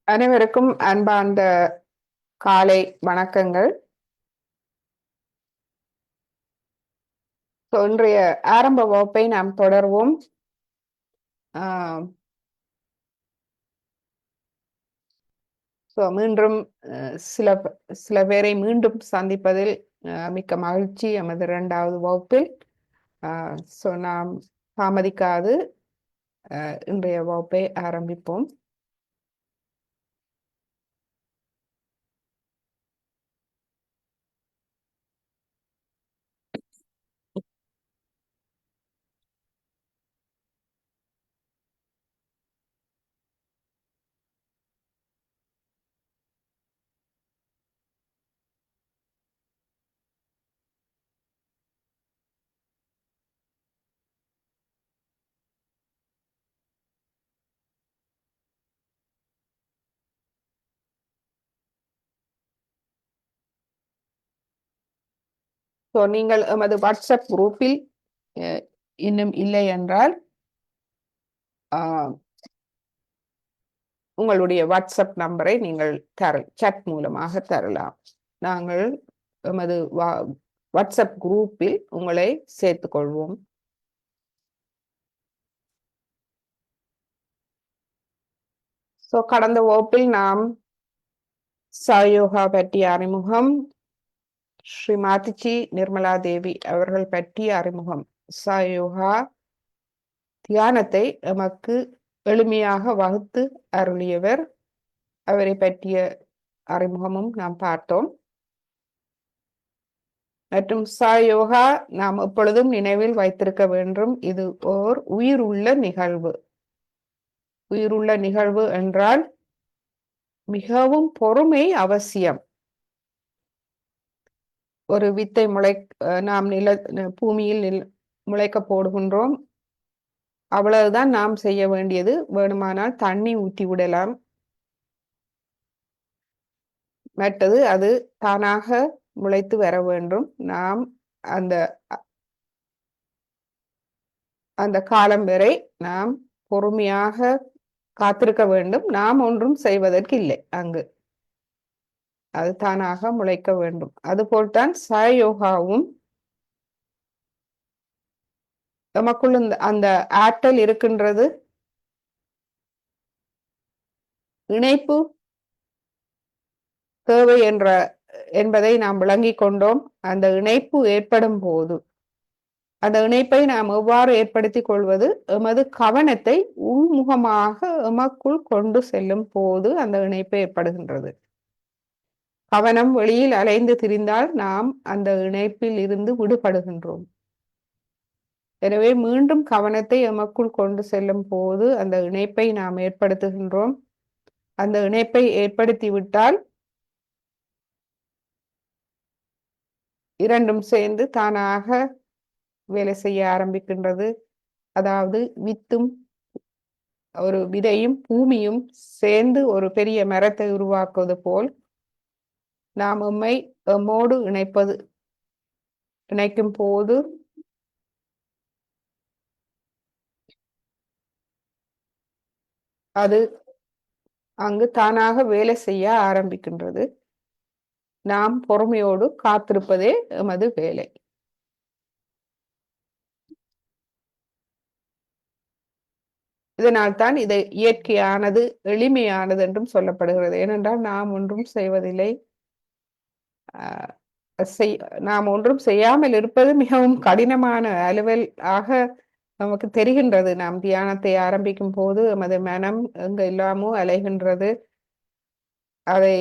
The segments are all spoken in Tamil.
அனைவருக்கும் அன்பார்ந்த காலை வணக்கங்கள். இன்றைய ஆரம்ப வகுப்பை நாம் தொடர்வோம். மீண்டும் சில சில பேரை மீண்டும் சந்திப்பதில் மிக்க மகிழ்ச்சி. எமது 2வது வகுப்பில் நாம் தாமதிக்காது இன்றைய வகுப்பை ஆரம்பிப்போம். நீங்கள் எமது வாட்ஸ்அப் குரூப்பில் இன்னும் இல்லை என்றால் உங்களுடைய வாட்ஸ்அப் நம்பரை நீங்கள் சாட் மூலமாக தரலாம். நாங்கள் எமது வாட்ஸ்அப் குரூப்பில் உங்களை சேர்த்துக் கொள்வோம். கடந்த வகுப்பில் நாம் சாயோகா பற்றிய அறிமுகம், ஸ்ரீமாதிஜி நிர்மலா தேவி அவர்கள் பற்றிய அறிமுகம், சாயோகா தியானத்தை எமக்கு எளிமையாக வகுத்து அருளியவர், அவரை பற்றிய அறிமுகமும் நாம் பார்த்தோம். மற்றும் சாயோகா நாம் எப்பொழுதும் நினைவில் வைத்திருக்க வேண்டும், இது ஓர் உயிருள்ள நிகழ்வு. உயிருள்ள நிகழ்வு என்றால் மிகவும் பொறுமை அவசியம். ஒரு வித்தை நாம் பூமியில் முளைக்க போடுகின்றோம், அவ்வளவுதான் நாம் செய்ய வேண்டியது. வேணுமானால் தண்ணி ஊற்றி விடலாம், மற்றது அது தானாக முளைத்து வர வேண்டும். நாம் அந்த காலம் வரை நாம் பொறுமையாக காத்திருக்க வேண்டும். நாம் ஒன்றும் செய்வதற்கு இல்லை, அங்கு அது தானாக முளைக்க வேண்டும். அதுபோல்தான் சாயோகாவும் நமக்குள் அந்த ஆற்றல் இருக்கின்றது. இணைப்பு தேவை என்பதை நாம் விளங்கிக் கொண்டோம். அந்த இணைப்பு ஏற்படும் போது, அந்த இணைப்பை நாம் எவ்வாறு ஏற்படுத்திக் கொள்வது, எமது கவனத்தை உள்முகமாக எமக்குள் கொண்டு செல்லும் போது அந்த இணைப்பு ஏற்படுகின்றது. கவனம் வெளியில் அலைந்து திரிந்தால் நாம் அந்த இணைப்பில் இருந்து விடுபடுகின்றோம். எனவே மீண்டும் கவனத்தை எமக்குள் கொண்டு செல்லும் போது அந்த இணைப்பை நாம் ஏற்படுத்துகின்றோம். அந்த இணைப்பை ஏற்படுத்திவிட்டால் இரண்டும் சேர்ந்து தானாக வேலை செய்ய ஆரம்பிக்கின்றது. அதாவது ஒரு விதையும் பூமியும் சேர்ந்து ஒரு பெரிய மரத்தை உருவாக்குவது போல் நாம் எம்மோடு இணைக்கும் போது அது அங்கு தானாக வேலை செய்ய ஆரம்பிக்கின்றது. நாம் பொறுமையோடு காத்திருப்பதே எமது வேலை. இதனால் தான் இதை இயற்கையானது, எளிமையானது என்றும் சொல்லப்படுகிறது. ஏனென்றால் நாம் ஒன்றும் செய்வதில்லை. நாம் ஒன்றும் செய்யாமல் இருப்பது மிகவும் கடினமான அலுவல் ஆக நமக்கு தெரிகின்றது. நாம் தியானத்தை ஆரம்பிக்கும் போது எமது மனம் எங்க எல்லாமோ அலைகின்றது. அதை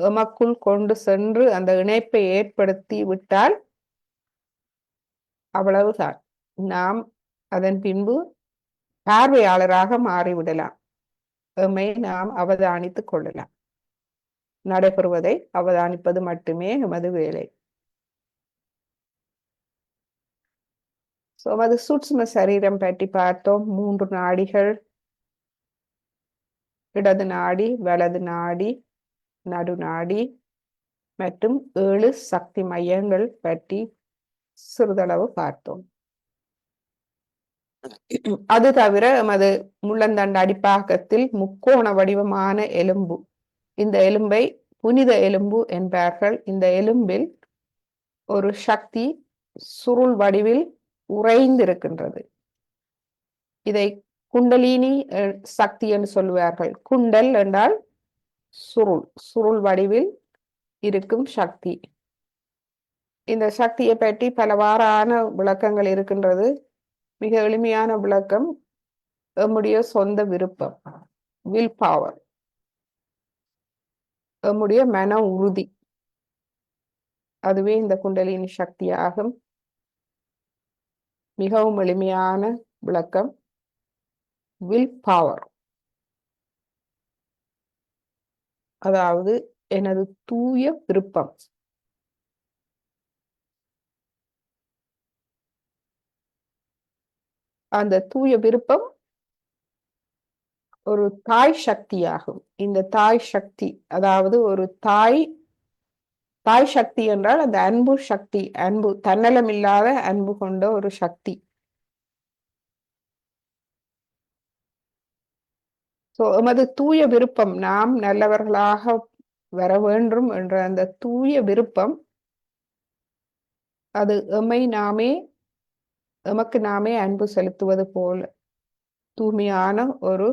எமக்குள் கொண்டு சென்று அந்த இணைப்பை ஏற்படுத்தி விட்டால் அவ்வளவுதான். நாம் அதன் பின்பு பார்வையாளராக மாறிவிடலாம். எம்மை நாம் அவதானித்துக் கொள்ளலாம். நடைபெறுவதை அவதானிப்பது மட்டுமே எமது வேலை. அது சூட்சும சரீரம் பற்றி பார்த்தோம். 3 நாடிகள், இடது நாடி, வலது நாடி, நடுநாடி மற்றும் 7 சக்தி மையங்கள் பற்றி சிறிதளவு பார்த்தோம். அது தவிர எமது முள்ளந்தண்டு அடிப்பாகத்தில் முக்கோண வடிவமான எலும்பு, இந்த எலும்பை புனித எலும்பு என்பார்கள். இந்த எலும்பில் ஒரு சக்தி சுருள் வடிவில் உறைந்திருக்கின்றது. இதை குண்டலினி சக்தி என்று சொல்லுவார்கள். குண்டல் என்றால் சுருள், சுருள் வடிவில் இருக்கும் சக்தி. இந்த சக்தியை பற்றி பலவாறான விளக்கங்கள் இருக்கின்றது. மிக எளிமையான விளக்கம் நம்முடைய சொந்த விருப்பம், வில் பவர், நம்முடைய மன உறுதி, அதுவே இந்த குண்டலினி சக்தியாகும். மிகவும் எளிமையான விளக்கம் வில் பவர், அதாவது எனது தூய விருப்பம். அந்த தூய விருப்பம் ஒரு தாய் சக்தியாகும். இந்த தாய் சக்தி, அதாவது ஒரு தாய் சக்தி என்றால் அந்த அன்பு சக்தி, அன்பு, தன்னலம் இல்லாத அன்பு கொண்ட ஒரு சக்தி. எமது தூய விருப்பம், நாம் நல்லவர்களாக வர வேண்டும் என்ற அந்த தூய விருப்பம், அது எமக்கு நாமே அன்பு செலுத்துவது போல தூய்மையான ஒரு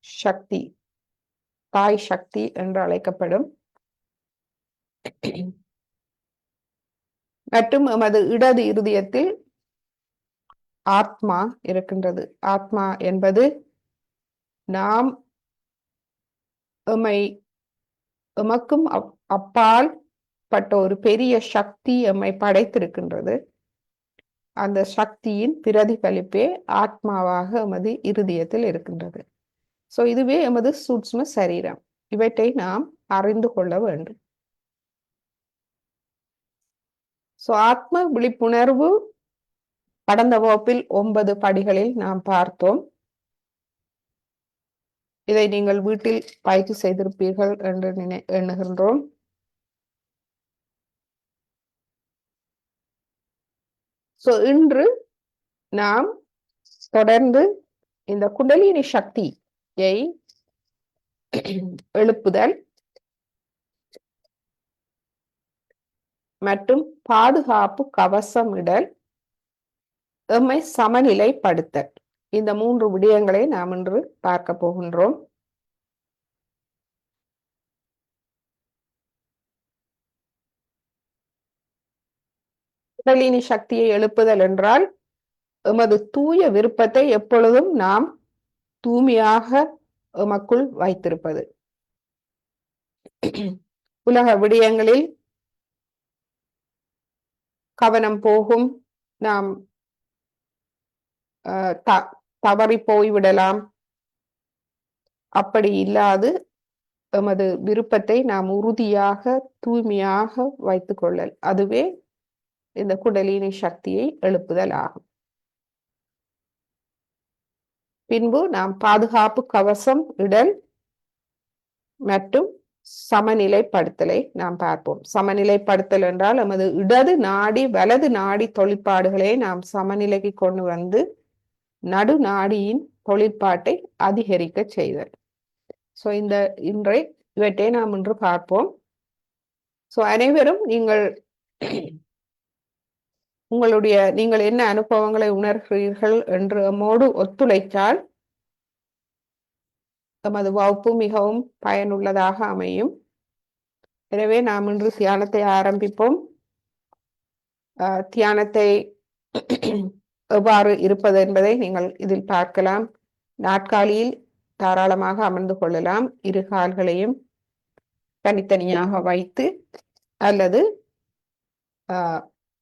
சக்தி, தாய் சக்தி என்று அழைக்கப்படும். மற்றும் எமது இடது இருதயத்தில் ஆத்மா இருக்கின்றது. ஆத்மா என்பது நாம் எமக்கும் அப்பால் பட்ட ஒரு பெரிய சக்தி எம்மை படைத்திருக்கின்றது. அந்த சக்தியின் பிரதிபலிப்பே ஆத்மாவாக எமது இருதயத்தில் இருக்கின்றது. இதுவே எமது சூட்சும சரீரம். இவற்றை நாம் அறிந்து கொள்ள வேண்டும். ஆத்ம விழிப்புணர்வு கடந்த வகுப்பில் 9 படிகளில் நாம் பார்த்தோம். இதை நீங்கள் வீட்டில் பயிற்சி செய்திருப்பீர்கள் என்று எண்ணுகின்றோம். இன்று நாம் தொடர்ந்து இந்த குண்டலினி சக்தியை எழுப்புதல் மற்றும் பாதுகாப்பு கவசம் இடல், எம்மை சமநிலைப்படுத்தல், இந்த 3 விடயங்களை நாம் இன்று பார்க்க போகின்றோம். குண்டலினி சக்தியை எழுப்புதல் என்றால் எமது தூய விருப்பத்தை எப்பொழுதும் நாம் தூய்மையாக எமக்குள் வைத்திருப்பது. உலக விடயங்களில் கவனம் போகும், நாம் தவறி போய்விடலாம். அப்படி இல்லாது எமது விருப்பத்தை நாம் உறுதியாக தூய்மையாக வைத்துக் கொள்ளல், அதுவே இந்த குண்டலினி சக்தியை எழுப்புதல் ஆகும். பின்பு நாம் பாதுகாப்பு கவசம் இடல் மற்றும் சமநிலைப்படுத்தலை நாம் பார்ப்போம். சமநிலைப்படுத்தல் என்றால் நமது இடது நாடி வலது நாடி தொழிற்பாடுகளை நாம் சமநிலைக்கு கொண்டு வந்து நடு நாடியின் தொழிற்பாட்டை அதிகரிக்க செய்தல். இவற்றை நாம் இன்று பார்ப்போம். அனைவரும் நீங்கள் என்ன அனுபவங்களை உணர்கிறீர்கள் என்று நம்மோடு ஒத்துழைத்தால் நமது வகுப்பு மிகவும் பயனுள்ளதாக அமையும். எனவே நாம் இன்று தியானத்தை ஆரம்பிப்போம். தியானத்தை எவ்வாறு இருப்பது என்பதை நீங்கள் இதில் பார்க்கலாம். நாற்காலியில் தாராளமாக அமர்ந்து கொள்ளலாம். இரு கால்களையும் தனித்தனியாக வைத்து அல்லது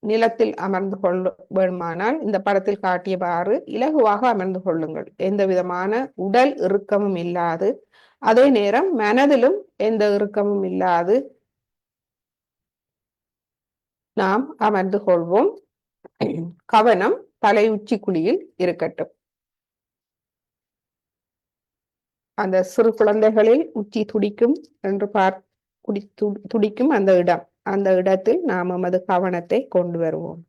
நிலத்தில் அமர்ந்து கொள்ள வேண்டுமானால் இந்த படத்தில் காட்டியவாறு இலகுவாக அமர்ந்து கொள்ளுங்கள். எந்த விதமான உடல் இறுக்கமும் இல்லாது, அதே நேரம் மனதிலும் எந்த இறுக்கமும் இல்லாது நாம் அமர்ந்து கொள்வோம். கவனம் தலை உச்சி குழியில் இருக்கட்டும். அந்த சிறு குழந்தைகளில் உச்சி துடிக்கும் என்று துடிக்கும் அந்த இடத்தில் நாம் நமது கவனத்தை கொண்டு வருவோம்.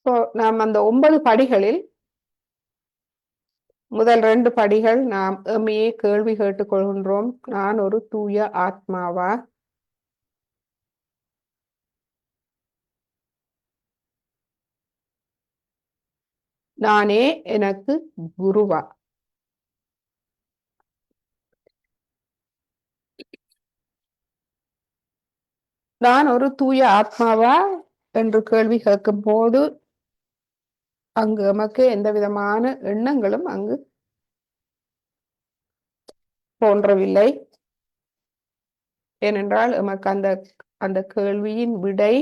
இப்போ நாம் அந்த 9 படிகளில் முதல் 2 படிகள் நாம் எம்மையே கேள்வி கேட்டுக் கொள்கின்றோம். நான் ஒரு தூய ஆத்மாவா? நானே எனக்கு குருவா? நான் ஒரு தூய ஆத்மாவா என்று கேள்வி கேட்கும் போது அங்கு எமக்கு எந்த விதமான எண்ணங்களும் அங்கு தோன்றவில்லை. ஏனென்றால் எமக்கு அந்த அந்த கேள்வியின் விடை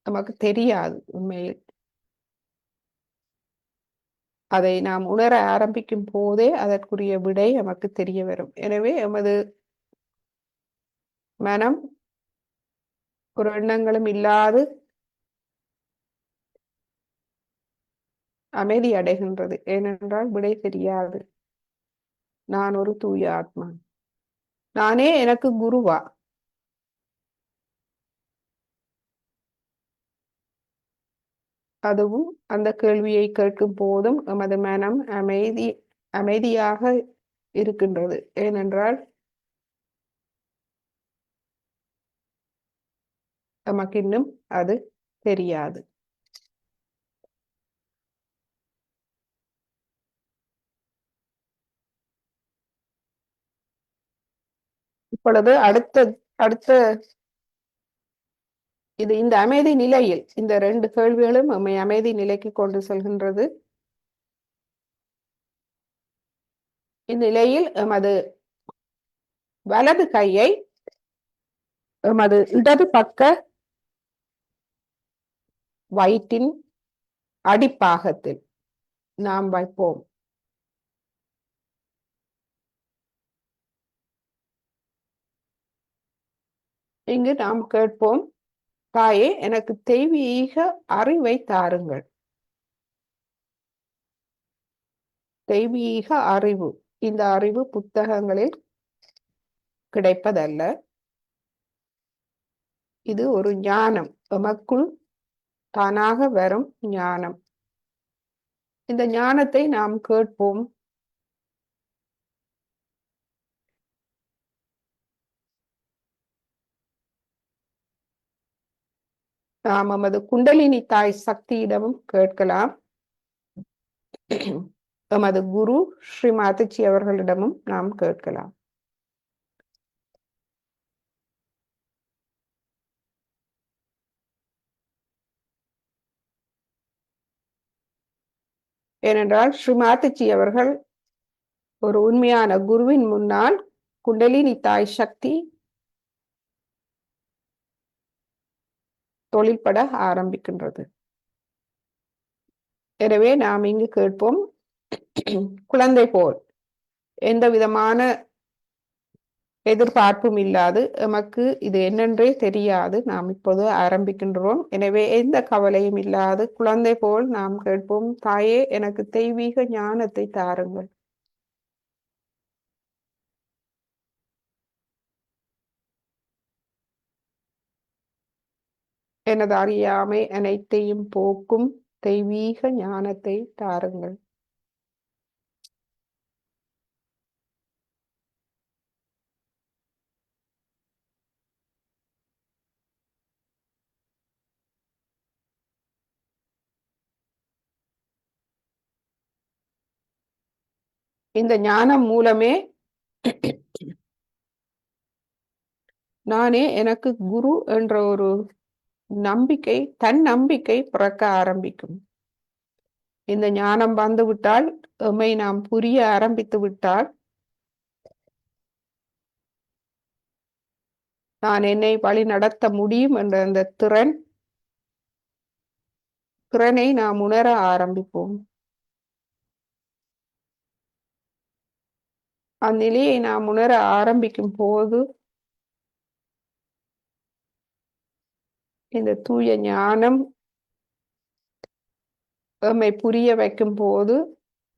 நமக்கு தெரியாது உண்மையில். அதை நாம் உணர ஆரம்பிக்கும் போதே அதற்குரிய விடை நமக்கு தெரிய வரும். எனவே எமது மனம் ஒரு எண்ணங்களும் இல்லாது அமைதி அடைகின்றது. ஏனென்றால் விடை தெரியாது. நான் ஒரு தூய ஆத்மா. நானே எனக்கு குருவா? அதுவும் அந்த கேள்வியை கேட்கும் போதும் எமது மனம் அமைதியாக இருக்கின்றது. ஏனென்றால் நமக்கு இன்னும் அது தெரியாது. இப்பொழுது அடுத்த அடுத்த இந்த அமைதி நிலையில் இந்த 2 கேள்விகளும் நம்மை அமைதி நிலைக்கு கொண்டு செல்கின்றது. இந்நிலையில் எமது வலது கையை எமது இடது பக்க வயிற்றின் அடிப்பாகத்தில் நாம் வைப்போம். இங்கு நாம் கேட்போம், தாயே எனக்கு தெய்வீக அறிவை தாருங்கள். தெய்வீக அறிவு. இந்த அறிவு புத்தகங்களில் கிடைப்பதல்ல. இது ஒரு ஞானம். எமக்குள் தானாக வரும் ஞானம். இந்த ஞானத்தை நாம் கேட்போம். நாம் நமது குண்டலினி தாய் சக்தியிடமும் கேட்கலாம். எமது குரு ஸ்ரீ மாதச்சி அவர்களிடமும் நாம் கேட்கலாம். ஏனென்றால் ஸ்ரீ மாதச்சி அவர்கள் ஒரு உண்மையான குருவின் முன்னால் குண்டலினி தாய் சக்தி தொழில்பட ஆரம்பிக்கின்றது. எனவே நாம் இங்கு கேட்போம், குழந்தை போல் எந்த விதமான எதிர்பார்ப்பும் இல்லாது, எமக்கு இது என்னென்றே தெரியாது, நாம் இப்போது ஆரம்பிக்கின்றோம். எனவே எந்த கவலையும் இல்லாது குழந்தை போல் நாம் கேட்போம், தாயே எனக்கு தெய்வீக ஞானத்தை தாருங்கள். எனது அறியாமை அனைத்தையும் போக்கும் தெய்வீக ஞானத்தை தாருங்கள். இந்த ஞானம் மூலமே நானே எனக்கு குரு என்ற ஒரு நம்பிக்கை, தன் நம்பிக்கை பிறக்க ஆரம்பிக்கும். இந்த ஞானம் வந்துவிட்டால், எம்மை நாம் புரிய ஆரம்பித்து விட்டால், நான் என்னை வழி நடத்த முடியும் என்ற அந்த திறனை நாம் உணர ஆரம்பிப்போம். அந்நிலையை நாம் உணர ஆரம்பிக்கும் போது இந்த தூய ஞானம் எம்மை புரிய வைக்கும் போது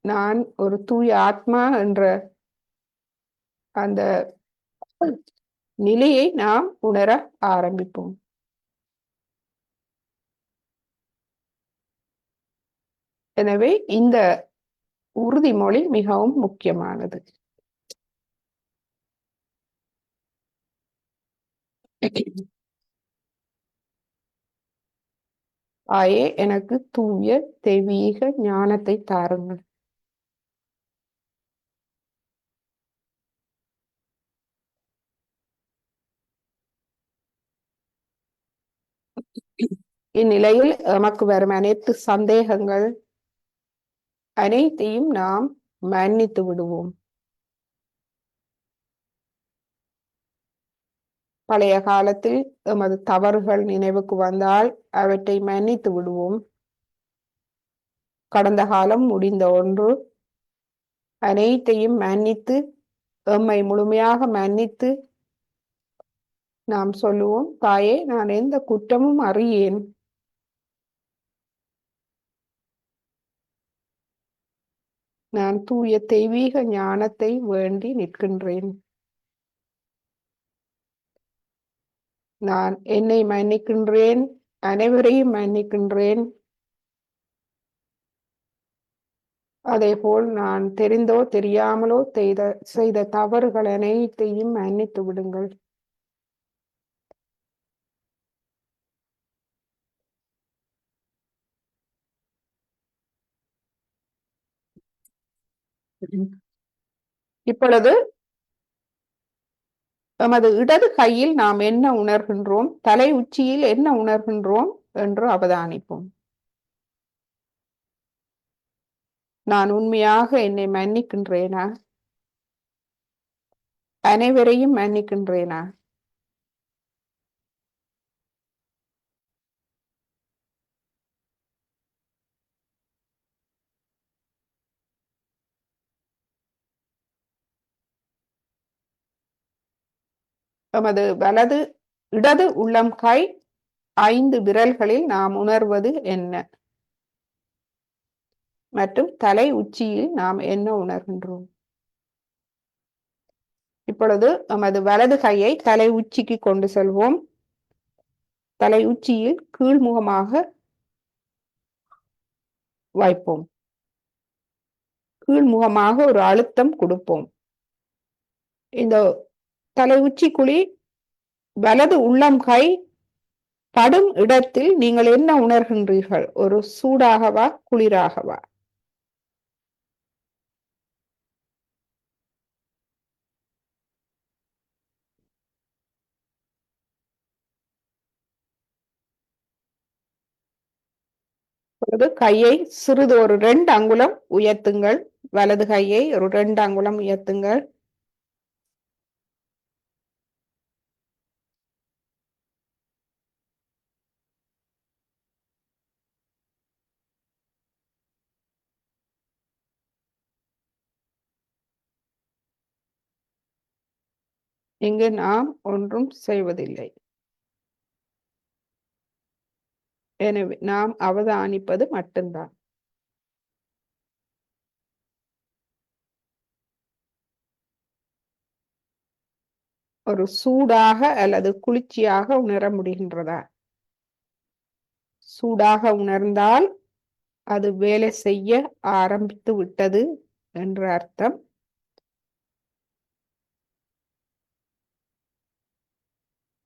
நான் ஒரு தூய ஆத்மா என்ற அந்த நிலையை நாம் உணர ஆரம்பிப்போம். எனவே இந்த உறுதிமொழி மிகவும் முக்கியமானது. தாயே, எனக்கு தூய தெய்வீக ஞானத்தை தாருங்கள். இந்நிலையில் எமக்கு வரும் அனைத்து சந்தேகங்கள் அனைத்தையும் நாம் மன்னித்து விடுவோம். பழைய காலத்தில் எமது தவறுகள் நினைவுக்கு வந்தால் அவற்றை மன்னித்து விடுவோம். கடந்த காலம் முடிந்த ஒன்று, அனைத்தையும் மன்னித்து எம்மை முழுமையாக மன்னித்து நாம் சொல்லுவோம், தாயே, நான் எந்த குற்றமும் அறியேன். நான் தூய தெய்வீக ஞானத்தை வேண்டி நிற்கின்றேன். நான் என்னை மன்னிக்கின்றேன், அனைவரையும் மன்னிக்கின்றேன். அதேபோல் நான் தெரிந்தோ தெரியாமலோ செய்த தவறுகள் அனைத்தையும் மன்னித்து விடுங்கள். இப்பொழுது எமது இடது கையில் நாம் என்ன உணர்கின்றோம், தலை உச்சியில் என்ன உணர்கின்றோம் என்று அவதானிப்போம். நான் உண்மையாக என்னை மன்னிக்கின்றேனா? அனைவரையும் மன்னிக்கின்றேனா? எமது இடது உள்ளம் கை 5 விரல்களில் நாம் உணர்வது என்ன? மற்றும் தலை உச்சியில் நாம் என்ன உணர்கின்றோம்? இப்பொழுது நமது வலது கையை தலை உச்சிக்கு கொண்டு செல்வோம். தலை உச்சியில் கீழ்முகமாக வைப்போம். கீழ்முகமாக ஒரு அழுத்தம் கொடுப்போம். இந்த தலை உச்சி குழி வலது உள்ளம் கை படும் இடத்தில் நீங்கள் என்ன உணர்கின்றீர்கள்? ஒரு சூடாகவா, குளிராகவா? கையை சிறிது ஒரு 2 அங்குலம் உயர்த்துங்கள். வலது கையை ஒரு 2 அங்குலம் உயர்த்துங்கள். இங்கு நாம் ஒன்றும் செய்வதில்லை. எனவே நாம் அவதானிப்பது மட்டும்தான். ஒரு சூடாக அல்லது குளிர்ச்சியாக உணர முடிகின்றதா? சூடாக உணர்ந்தால் அது வேலை செய்ய ஆரம்பித்து விட்டது என்ற அர்த்தம்.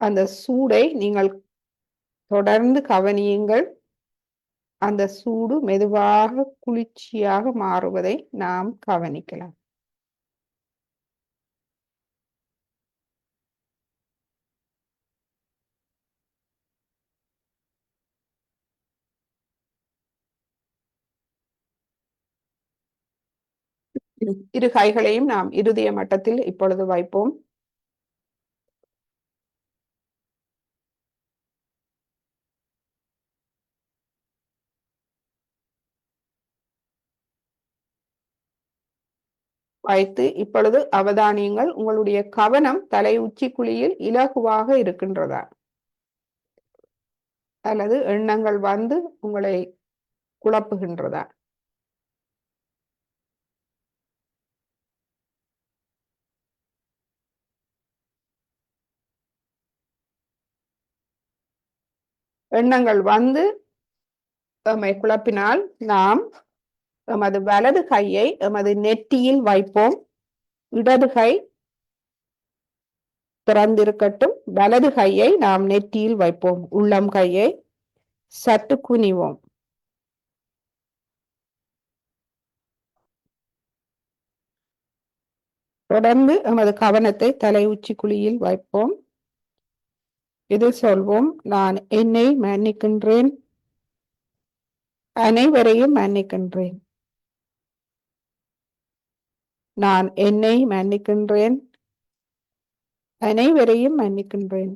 அந்த சூடை நீங்கள் தொடர்ந்து கவனியுங்கள். அந்த சூடு மெதுவாக குளிர்ச்சியாக மாறுவதை நாம் கவனிக்கலாம். இரு கைகளையும் நாம் இருதய மட்டத்தில் இப்பொழுது வைப்போம். வைத்து இப்பொழுது அவதானியங்கள், உங்களுடைய கவனம் தலை உச்சி குழியில் இலகுவாக இருக்கின்றதா? அல்லது எண்ணங்கள் வந்து உங்களை குழப்புகின்றதா? எண்ணங்கள் வந்து நம்மை குழப்பினால் நாம் எமது வலது கையை எமது நெற்றியில் வைப்போம். இடது கை திறந்திருக்கட்டும். வலது கையை நாம் நெற்றியில் வைப்போம். உள்ளம் கையை சற்று குனிவோம். தொடர்ந்து எமது கவனத்தை தலை உச்சி குழியில் வைப்போம். இதில் சொல்வோம், நான் என்னை மன்னிக்கின்றேன், அனைவரையும் மன்னிக்கின்றேன். நான் என்னை மன்னிக்கின்றேன், அனைவரையும் மன்னிக்கின்றேன்.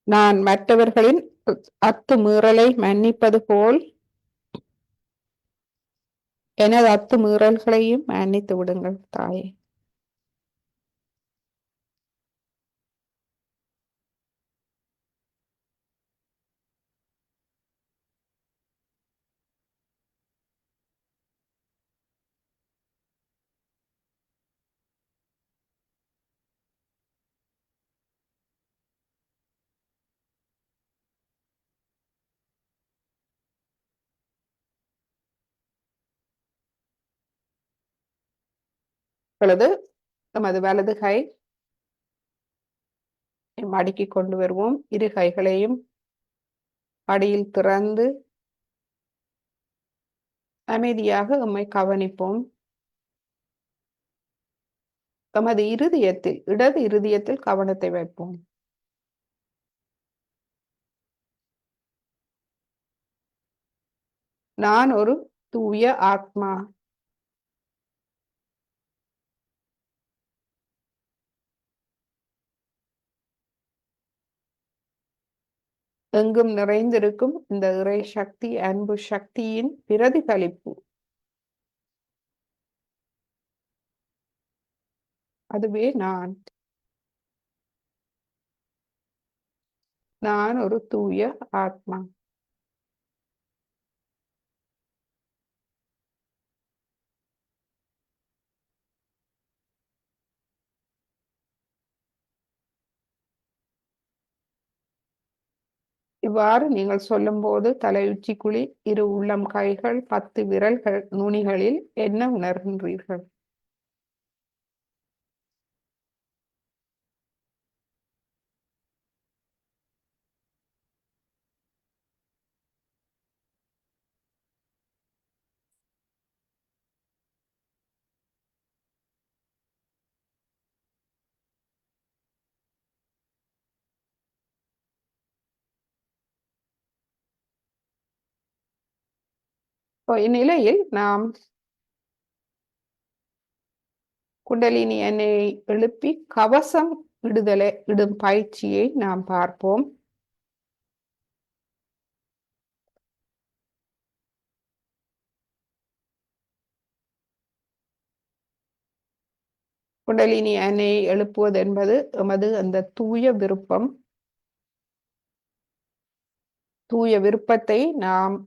நான் மற்றவர்களின் அத்துமீறலை மன்னிப்பது போல் எனது அத்துமீறல்களையும் மன்னித்து விடுங்கள் தாயே. இப்பொழுது நமது வலது கை மடக்கி கொண்டு வருவோம். இரு கைகளையும் மடியில் திறந்து அமைதியாக எம்மை கவனிப்போம். எமது இருதயத்தில், இடது இருதயத்தில் கவனத்தை வைப்போம். நான் ஒரு தூய ஆத்மா. எங்கும் நிறைந்திருக்கும் இந்த இறை சக்தி, அன்பு சக்தியின் பிரதிபலிப்பு. அதுவே நான். நான் ஒரு தூய ஆத்மா. இவ்வாறு நீங்கள் சொல்லும்போது தலையுச்சி குழி, இரு உள்ளம் கைகள், 10 விரல்கள் நுனிகளில் என்ன உணர்கின்றீர்கள்? இந்நிலையில் நாம் குண்டலினி எண்ணெயை எழுப்பி கவசம் இடும் பயிற்சியை நாம் பார்ப்போம். குண்டலினி எண்ணெயை எழுப்புவது என்பது எமது அந்த தூய விருப்பம். தூய விருப்பத்தை நாம்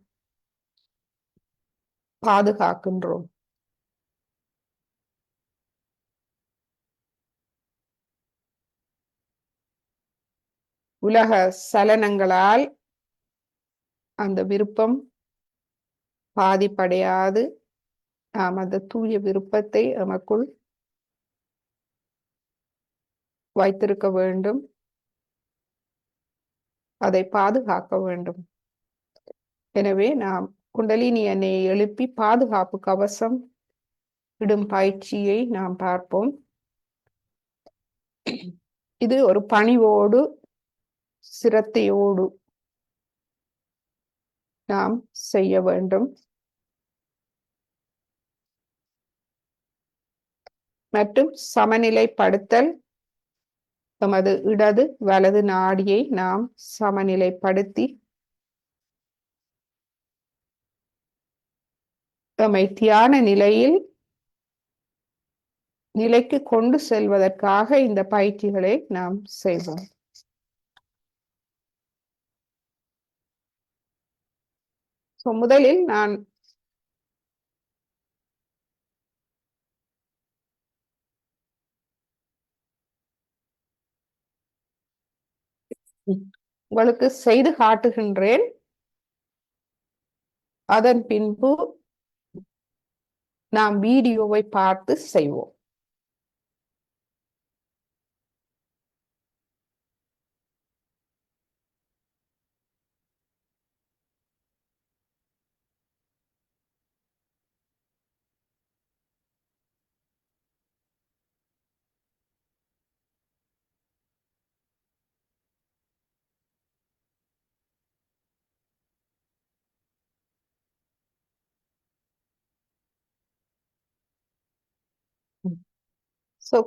பாதுகாக்கின்றோம். உலக சலனங்களால் அந்த விருப்பம் பாதிப்படையாது நாம் அந்த தூய விருப்பத்தை நமக்குள் வைத்திருக்க வேண்டும். அதை பாதுகாக்க வேண்டும். எனவே நாம் குண்டலினி எண்ணெயை எழுப்பி பாதுகாப்பு கவசம் இடும் பயிற்சியை நாம் பார்ப்போம். இது ஒரு பணிவோடு, சிரத்தையோடு நாம் செய்ய வேண்டும். மற்றும் சமநிலைப்படுத்தல். நமது இடது வலது நாடியை நாம் சமநிலைப்படுத்தி நம்மை தியான நிலைக்கு கொண்டு செல்வதற்காக இந்த பயிற்சிகளை நாம் செய்வோம். முதலில் நான் உங்களுக்கு செய்து காட்டுகின்றேன். அதன் பின்பு நாம் வீடியோவை பார்த்து செய்வோம்.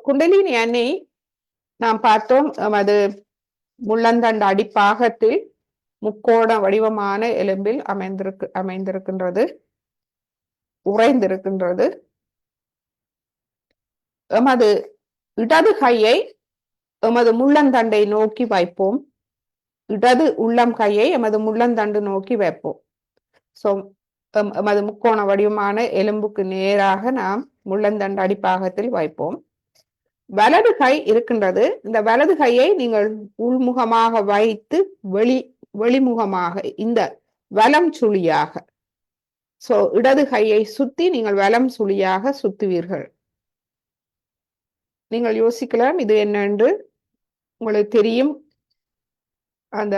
குண்டலினி அணி நாம் பார்த்தோம். அது முள்ளந்தண்டு அடிப்பாகத்தில் முக்கோண வடிவமான எலும்பில் அமைந்திருக்கின்றது, உறைந்திருக்கின்றது. எமது இடது கையை எமது முள்ளந்தண்டை நோக்கி வைப்போம். இடது உள்ளம் கையை எமது முள்ளந்தண்டு நோக்கி வைப்போம். எமது முக்கோண வடிவமான எலும்புக்கு நேராக நாம் முள்ளந்தண்டு அடிப்பாகத்தில் வைப்போம். வலது கை இருக்கின்றது. இந்த வலது கையை நீங்கள் உள்முகமாக வைத்து வெளிமுகமாக இந்த வலம் சுழியாக, இடது கையை சுத்தி நீங்கள் வலம் சுழியாக சுத்துவீர்கள். நீங்கள் யோசிக்கலாம் இது என்னென்று. உங்களுக்கு தெரியும், அந்த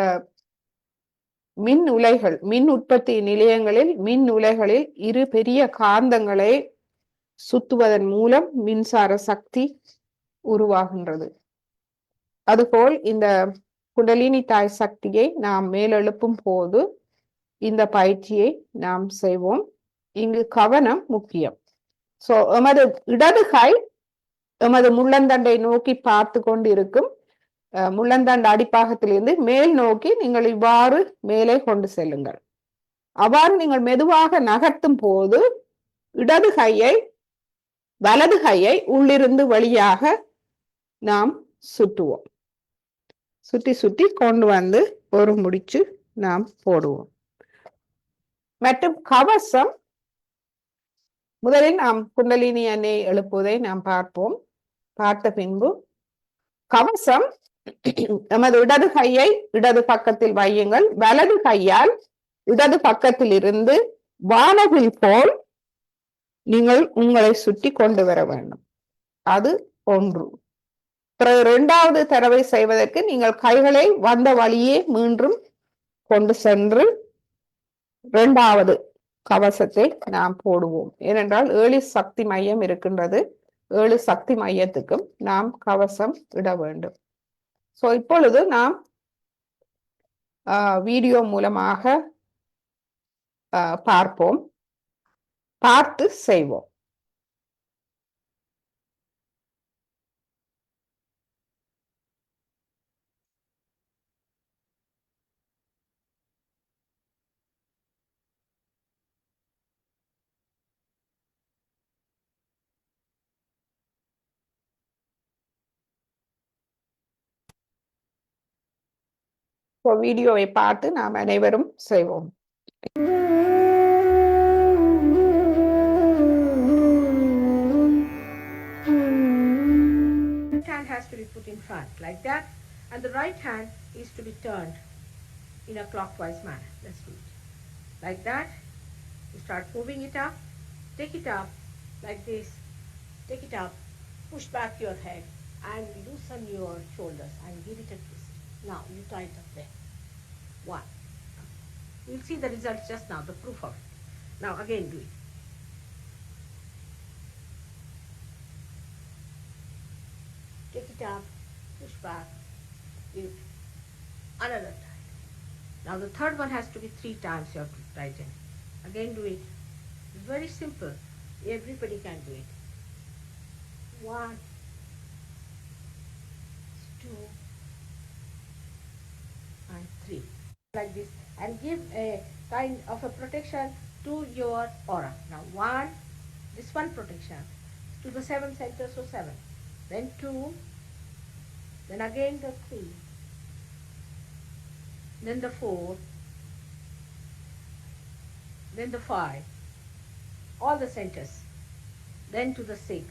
மின் உலைகள், மின் உற்பத்தி நிலையங்களில் மின் உலைகளில் இரு பெரிய காந்தங்களை சுத்துவதன் மூலம் மின்சார சக்தி உருவாகின்றது. அதுபோல் இந்த குண்டலினி தாய் சக்தியை நாம் மேலெழுப்பும் போது இந்த பயிற்சியை நாம் செய்வோம். இங்கு கவனம் முக்கியம். எமது இடது கை எமது முள்ளந்தண்டை நோக்கி பார்த்து கொண்டு இருக்கும். முள்ளந்தண்டு அடிப்பாகத்திலிருந்து மேல் நோக்கி நீங்கள் இவ்வாறு மேலே கொண்டு செல்லுங்கள். அவ்வாறு நீங்கள் மெதுவாக நகர்த்தும் போது இடது கையை வலது கையை உள்ளிருந்து வழியாக நாம் சுற்றுவோம். சுற்றி சுற்றி கொண்டு வந்து ஒரு முடிச்சு நாம் போடுவோம். மற்றும் கவசம், முதலில் நாம் குண்டலினி அணை எழுப்புவதை நாம் பார்ப்போம். பார்த்த பின்பு கவசம், நமது இடது கையை இடது பக்கத்தில் வையுங்கள். வலது கையால் இடது பக்கத்தில் இருந்து வானவில் போல் நீங்கள் உங்களை சுற்றி கொண்டு வர வேண்டும். அது ஒன்று. இரண்டாவது தடவை செய்வதற்கு நீங்கள் கைகளை வந்த வழியே மீண்டும் கொண்டு சென்று இரண்டாவது கவசத்தை நாம் போடுவோம். ஏனென்றால் 7 சக்தி மையம் இருக்கின்றது. 7 சக்தி மையத்துக்கும் நாம் கவசம் இட வேண்டும். இப்பொழுது நாம் வீடியோ மூலமாக பார்ப்போம், பார்த்து செய்வோம். வீடியோவை பார்த்து நாம் அனைவரும் செய்வோம். Hand has to be put in front like that, and the right hand is to be turned in a clockwise manner. Let's do it like that. You start moving it up, take it up like this, take it up, push back your head and loosen your shoulders and give it a twist. Now you tie it up there. 1. You'll see the result just now, the proof of it. Now again do it. Take it up, push back, give another time. Now the third one has to be 3 times you have to tighten. Again do it. It's very simple. Everybody can do it. 1, 2, and 3. Like this. And give a kind of a protection to your aura. Now 1, this one protection to the 7 centers, so 7. Then 2, then again the 3, then the 4, then the 5, all the centers, then to the 6,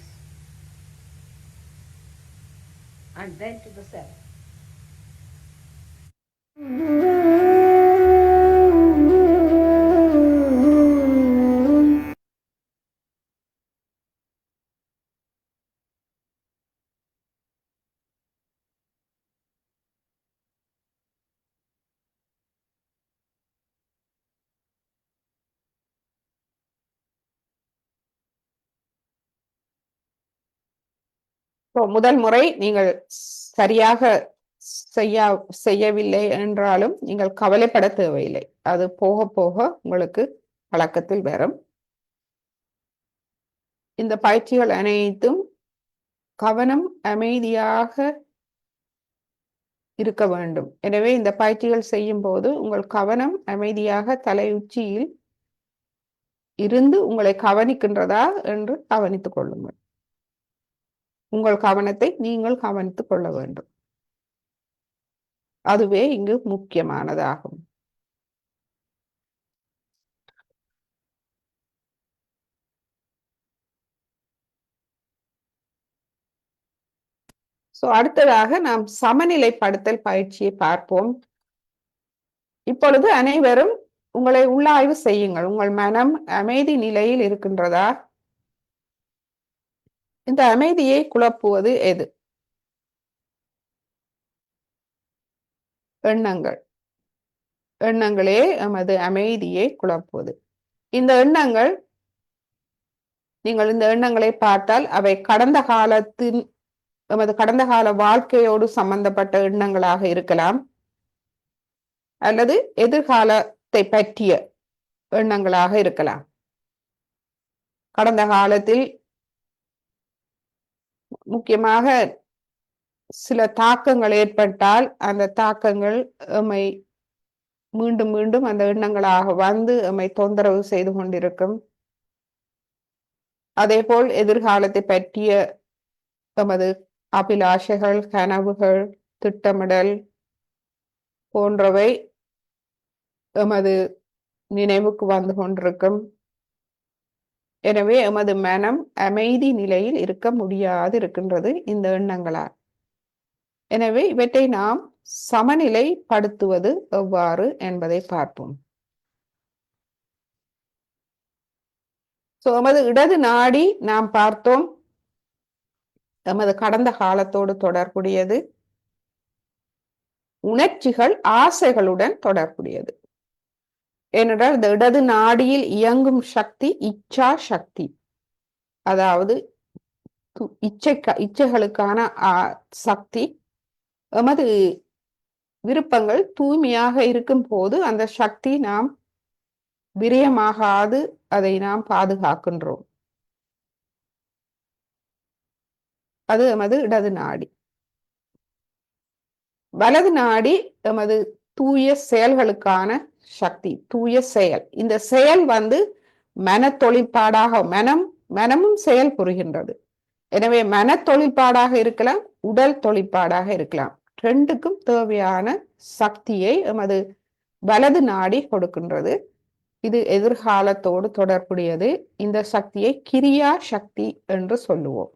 and then to the 7. முதல் முறை நீங்கள் சரியாக செய்யவில்லை என்றாலும் நீங்கள் கவலைப்பட தேவையில்லை. அது போக போக உங்களுக்கு பழக்கத்தில் வரும். இந்த பயிற்சிகள் அனைத்தும் கவனம் அமைதியாக இருக்க வேண்டும். எனவே இந்த பயிற்சிகள் செய்யும் போது உங்கள் கவனம் அமைதியாக தலை உச்சியில் இருந்து உங்களை கவனிக்கின்றதா என்று கவனித்துக் கொள்ளுங்கள். உங்கள் கவனத்தை நீங்கள் கவனித்துக் கொள்ள வேண்டும். அதுவே இங்கு முக்கியமானதாகும். அடுத்ததாக நாம் சமநிலைப்படுத்தல் பயிற்சியை பார்ப்போம். இப்பொழுது அனைவரும் உங்களை உள்ளாய்வு செய்யுங்கள். உங்கள் மனம் அமைதி நிலையில் இருக்கின்றதா? இந்த அமைதியை குழப்புவது எது? எண்ணங்கள். எண்ணங்களே எமது அமைதியை குழப்புவது. இந்த எண்ணங்கள், நீங்கள் இந்த எண்ணங்களை பார்த்தால் அவை கடந்த காலத்தின் எமது கடந்த கால வாழ்க்கையோடு சம்பந்தப்பட்ட எண்ணங்களாக இருக்கலாம், அல்லது எதிர்காலத்தை பற்றிய எண்ணங்களாக இருக்கலாம். கடந்த காலத்தில் முக்கியமாக சில தாக்கங்கள் ஏற்பட்டால் அந்த தாக்கங்கள் எம்மை மீண்டும் மீண்டும் அந்த எண்ணங்களாக வந்து எம்மை தொந்தரவு செய்து கொண்டிருக்கும். அதே போல் எதிர்காலத்தை பற்றிய எமது அபிலாஷைகள், கனவுகள், திட்டமிடல் போன்றவை எமது நினைவுக்கு வந்து கொண்டிருக்கும். எனவே எமது மனம் அமைதி நிலையில் இருக்க முடியாது இருக்கின்றது இந்த எண்ணங்களால். எனவே இவற்றை நாம் சமநிலைப்படுத்துவது எவ்வாறு என்பதை பார்ப்போம். எமது இடது நாடி நாம் பார்த்தோம், எமது கடந்த காலத்தோடு தொடர்புடையது. உணர்ச்சிகள், ஆசைகளுடன் தொடர்புடையது. ஏனென்றால் இந்த இடது நாடியில் இயங்கும் சக்தி இச்சா சக்தி, அதாவது இச்சைகளுக்கான சக்தி. எமது விருப்பங்கள் தூய்மையாக இருக்கும் போது அந்த சக்தி நாம் விரயமாகாது, அதை நாம் பாதுகாக்கின்றோம். அது எமது இடது நாடி. வலது நாடி எமது தூய செயல்களுக்கான சக்தி, தூய செயல். இந்த செயல் வந்து மன தொழிற்பாடாக, மனமும் செயல் புரிகின்றது. எனவே மன தொழிற்பாடாக இருக்கலாம், உடல் தொழிற்பாடாக இருக்கலாம். ரெண்டுக்கும் தேவையான சக்தியை எமது வலது நாடி கொடுக்கின்றது. இது எதிர்காலத்தோடு தொடர்புடையது. இந்த சக்தியை கிரியா சக்தி என்று சொல்லுவோம்.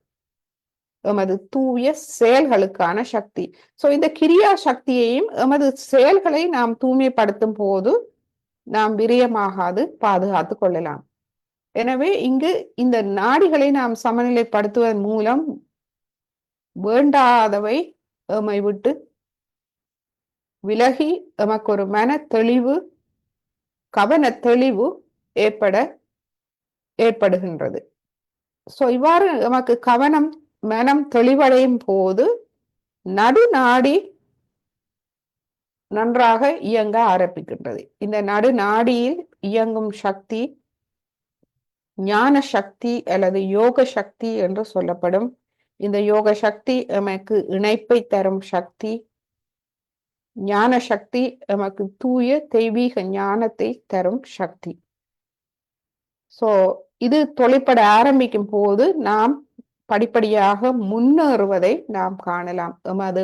எமது தூய செயல்களுக்கான சக்தி. இந்த கிரியா சக்தியையும் எமது செயல்களை நாம் தூய்மைப்படுத்தும் போது நாம் விரயமாகாது பாதுகாத்து கொள்ளலாம். எனவே இங்கு இந்த நாடிகளை நாம் சமநிலைப்படுத்துவதன் மூலம் வேண்டாதவை எம்மை விட்டு விலகி எமக்கு ஒரு மன தெளிவு, கவன தெளிவு ஏற்படுகின்றது. இவ்வாறு எமக்கு மனம் தெளிவடையும் போது நடுநாடி நன்றாக இயங்க ஆரம்பிக்கின்றது. இந்த நடுநாடியில் இயங்கும் சக்தி ஞான சக்தி அல்லது யோக சக்தி என்று சொல்லப்படும். இந்த யோக சக்தி எமக்கு இணைப்பை தரும் சக்தி. ஞான சக்தி எமக்கு தூய தெய்வீக ஞானத்தை தரும் சக்தி. இது தொழிற்பட ஆரம்பிக்கும் போது நாம் படிப்படியாக முன்னேறுவதை நாம் காணலாம். எமது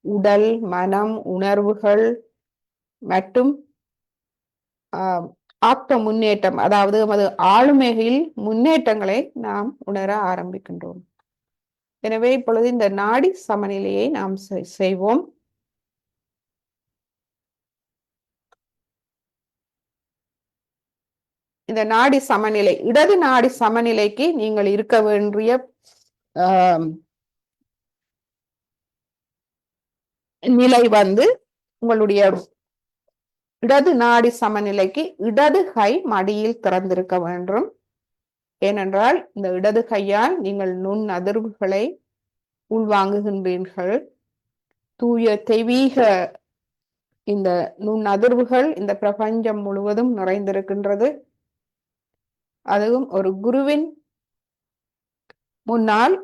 உடல், மனம், உணர்வுகள் மற்றும் ஆத்ம முன்னேற்றம், அதாவது எமது ஆளுமையில் முன்னேற்றங்களை நாம் உணர ஆரம்பிக்கின்றோம். எனவே இப்பொழுது இந்த நாடி சமநிலையை நாம் செய்வோம். இந்த நாடி சமநிலை, இடது நாடி சமநிலைக்கு நீங்கள் இருக்க வேண்டிய நிலை வந்து உங்களுடைய இடது நாடி சமநிலைக்கு இடது கை மடியில் திறந்திருக்க வேண்டும். ஏனென்றால் இந்த இடது கையால் நீங்கள் நுண் அதிர்வுகளை உள்வாங்குகின்றீர்கள். தூய தெய்வீக இந்த நுண்ணதிர்வுகள் இந்த பிரபஞ்சம் முழுவதும் நிறைந்திருக்கின்றது. அதுவும் ஒரு குருவின் முன்னால்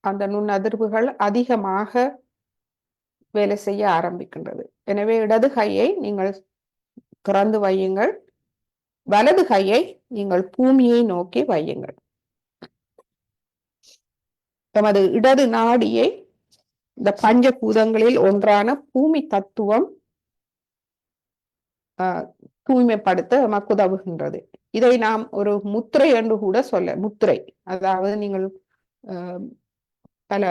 அந்த நுண்ணதிர்வுகள் அதிகமாக வேலை செய்ய ஆரம்பிக்கின்றது. எனவே இடது கையை நீங்கள் திறந்து வையுங்கள், வலது கையை நீங்கள் பூமியை நோக்கி வையுங்கள். தமது இடது நாடியை இந்த பஞ்சபூதங்களில் ஒன்றான பூமி தத்துவம் தூய்மைப்படுத்த நமக்கு உதவுகின்றது. இதை நாம் ஒரு முத்திரை என்று கூட சொல்ல, முத்திரை, அதாவது நீங்கள் பல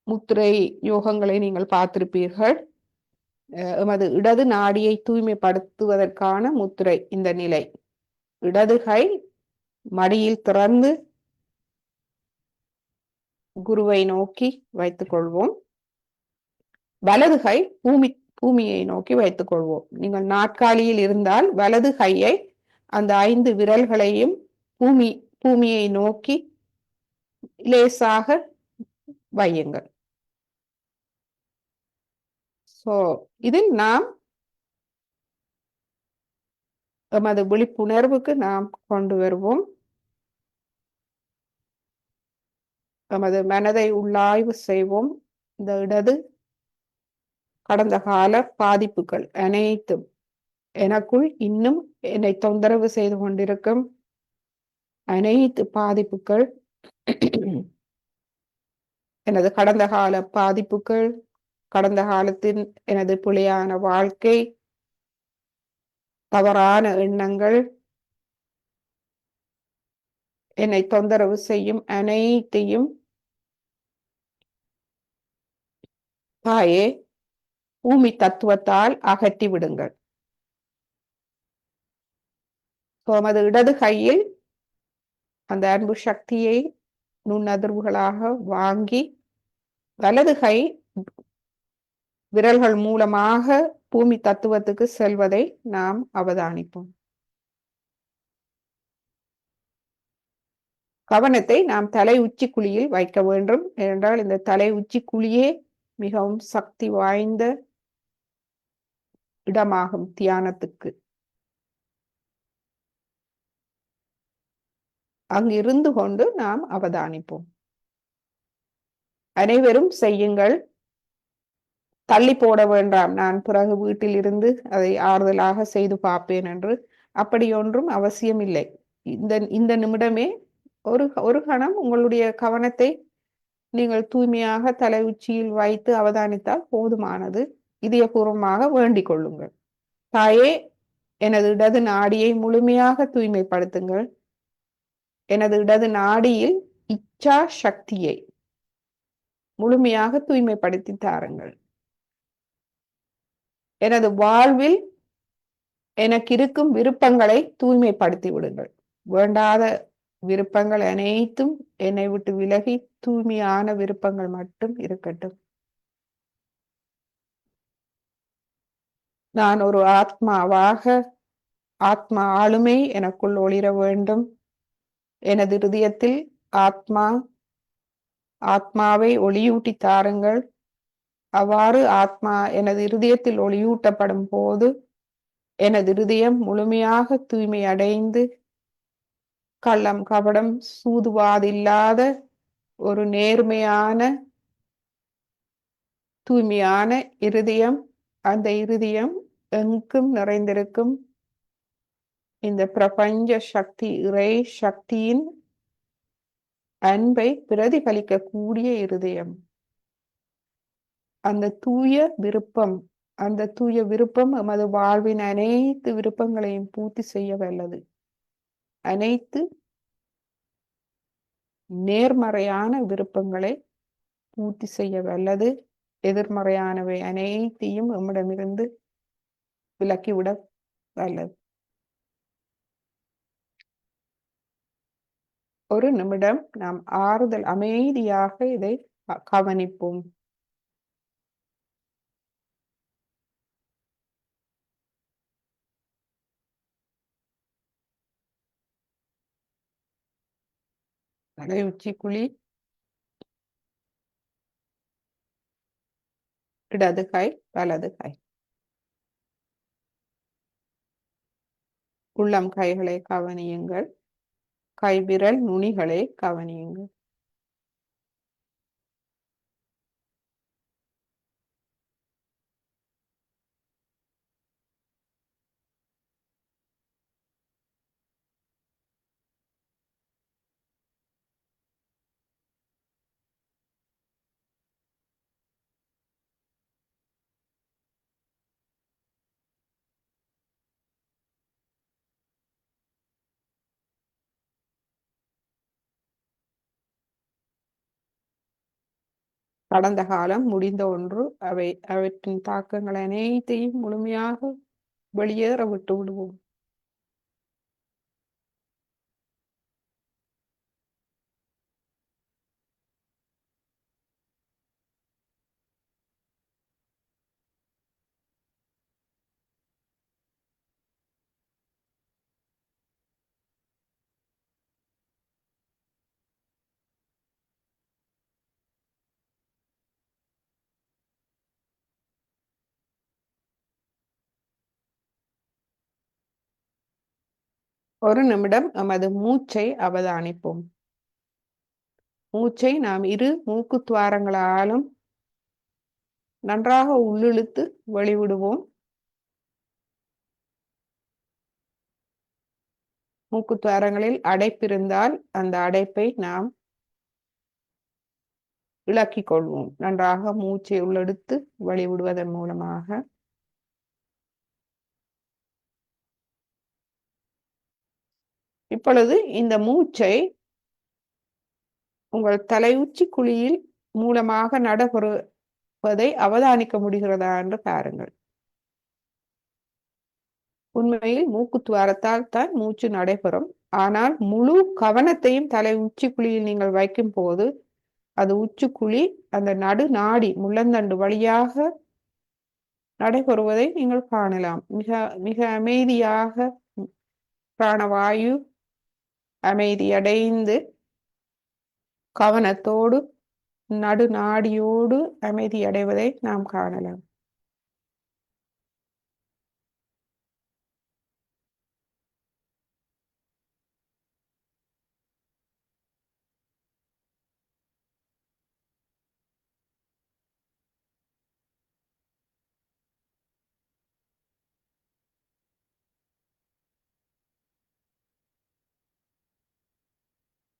முத்திரை யோகங்களை நீங்கள் பார்த்திருப்பீர்கள். எமது இடது நாடியை தூய்மைப்படுத்துவதற்கான முத்திரை இந்த நிலை. இடது கை மடியில் திறந்து குருவை நோக்கி வைத்துக் கொள்வோம். வலது கை பூமியை நோக்கி வைத்துக் கொள்வோம். நீங்கள் நாற்காலியில் இருந்தால் வலது கையை அந்த 5 விரல்களையும் பூமியை நோக்கி லேசாக வையுங்கள். இதில் நாம் எமது விழிப்புணர்வுக்கு நாம் கொண்டு வருவோம். எமது மனதை உள்ளாய்வு செய்வோம். இந்த இடது கடந்த கால பாதிப்புகள் அனைத்தும் எனக்குள் இன்னும் என்னை தொந்தரவு செய்து கொண்டிருக்கும் அனைத்து பாதிப்புகள், எனது கடந்த கால பாதிப்புகள், கடந்த காலத்தின் எனது பிழையான வாழ்க்கை, தவறான எண்ணங்கள், என்னை தொந்தரவு செய்யும் அனைத்தையும் தாயே பூமி தத்துவத்தால் அகற்றி விடுங்கள். எமது இடது கையில் அந்த அன்பு சக்தியை நுண்ணதிர்வுகளாக வாங்கி வலது கை விரல்கள் மூலமாக பூமி தத்துவத்துக்கு செல்வதை நாம் அவதானிப்போம். கவனத்தை நாம் தலை உச்சி குழியில் வைக்க வேண்டும். ஏனென்றால் இந்த தலை உச்சி குழியே மிகவும் சக்தி வாய்ந்த இடமாகும் தியானத்துக்கு. அங்கு இருந்து கொண்டு நாம் அவதானிப்போம். அனைவரும் செய்யுங்கள். தள்ளி போட வேண்டாம், நான் பிறகு வீட்டில் இருந்து அதை ஆறுதலாக செய்து பார்ப்பேன் என்று. அப்படி ஒன்றும் அவசியம் இல்லை. இந்த நிமிடமே ஒரு கணம் உங்களுடைய கவனத்தை நீங்கள் தூய்மையாக தலை உச்சியில் வைத்து அவதானித்தால் போதுமானது. இதயபூர்வமாக வேண்டிக் கொள்ளுங்கள். தாயே, எனது இடது நாடியை முழுமையாக தூய்மைப்படுத்துங்கள். எனது இடது நாடியில் இச்சா சக்தியை முழுமையாக தூய்மைப்படுத்தி தாருங்கள். எனது வாழ்வில் எனக்கு இருக்கும் விருப்பங்களை தூய்மைப்படுத்தி விடுங்கள். வேண்டாத விருப்பங்கள் அனைத்தும் என்னை விட்டு விலகி தூய்மையான விருப்பங்கள் மட்டும் இருக்கட்டும். நான் ஒரு ஆத்மாவாக ஆத்மா ஆளுமை எனக்குள் ஒளிர வேண்டும். எனது இதயத்தில் ஆத்மாவை ஒளியூட்டி தாருங்கள். அவ்வாறு ஆத்மா எனது இருதயத்தில் ஒளியூட்டப்படும் போது எனது இருதயம் முழுமையாக தூய்மை அடைந்து கள்ளம் கபடம் சூதுவாதில்லாத ஒரு நேர்மையான தூய்மையான இருதயம், அந்த இருதயம் எங்கும் நிறைந்திருக்கும் இந்த பிரபஞ்ச சக்தி, இறை சக்தியின் அன்பை பிரதிபலிக்கக்கூடிய இருதயம். அந்த தூய விருப்பம் எமது வாழ்வின் அனைத்து விருப்பங்களையும் பூர்த்தி செய்ய வல்லது. அனைத்து நேர்மறையான விருப்பங்களை பூர்த்தி செய்ய வல்லது. எதிர்மறையானவை அனைத்தையும் நம்மிடமிருந்து விலக்கிவிட வல்லது. ஒரு நிமிடம் நாம் ஆறுதல் அமைதியாக இதை கவனிப்போம். தலை உச்சி குழி, இடது கை வலது கை. உள்ளம் கைகளை கவனியுங்கள். கைவிரல் நுனிகளை கவனியுங்கள். கடந்த காலம், முடிந்த ஒன்று, அவற்றின் தாக்கங்கள் அனைத்தையும் முழுமையாக வெளியேற விட்டு விடுவோம். ஒரு நிமிடம் நமது மூச்சை அவதானிப்போம். மூச்சை நாம் இரு மூக்கு துவாரங்களாலும் நன்றாக உள்ளிழுத்து வெளிவிடுவோம். மூக்கு துவாரங்களில் அடைப்பிருந்தால் அந்த அடைப்பை நாம் இழக்கிக் கொள்வோம். நன்றாக மூச்சை உள்ளெடுத்து வெளிவிடுவதன் மூலமாக. இப்பொழுது இந்த மூச்சை உங்கள் தலையுச்சி குழியில் மூலமாக நடைபெறுவதை அவதானிக்க முடிகிறதா என்று பாருங்கள். உண்மையில் மூக்கு துவாரத்தால் தான் மூச்சு நடைபெறும். ஆனால் முழு கவனத்தையும் தலை உச்சி குழியில் நீங்கள் வைக்கும் போது அது உச்சிக்குழி அந்த நடு நாடி முள்ளந்தண்டு வழியாக நடைபெறுவதை நீங்கள் காணலாம். மிக மிக அமைதியாக பிராணவாயு அமைதியடைந்து கவனத்தோடு நடு நாடியோடு அமைதியடைவதை நாம் காணலாம்.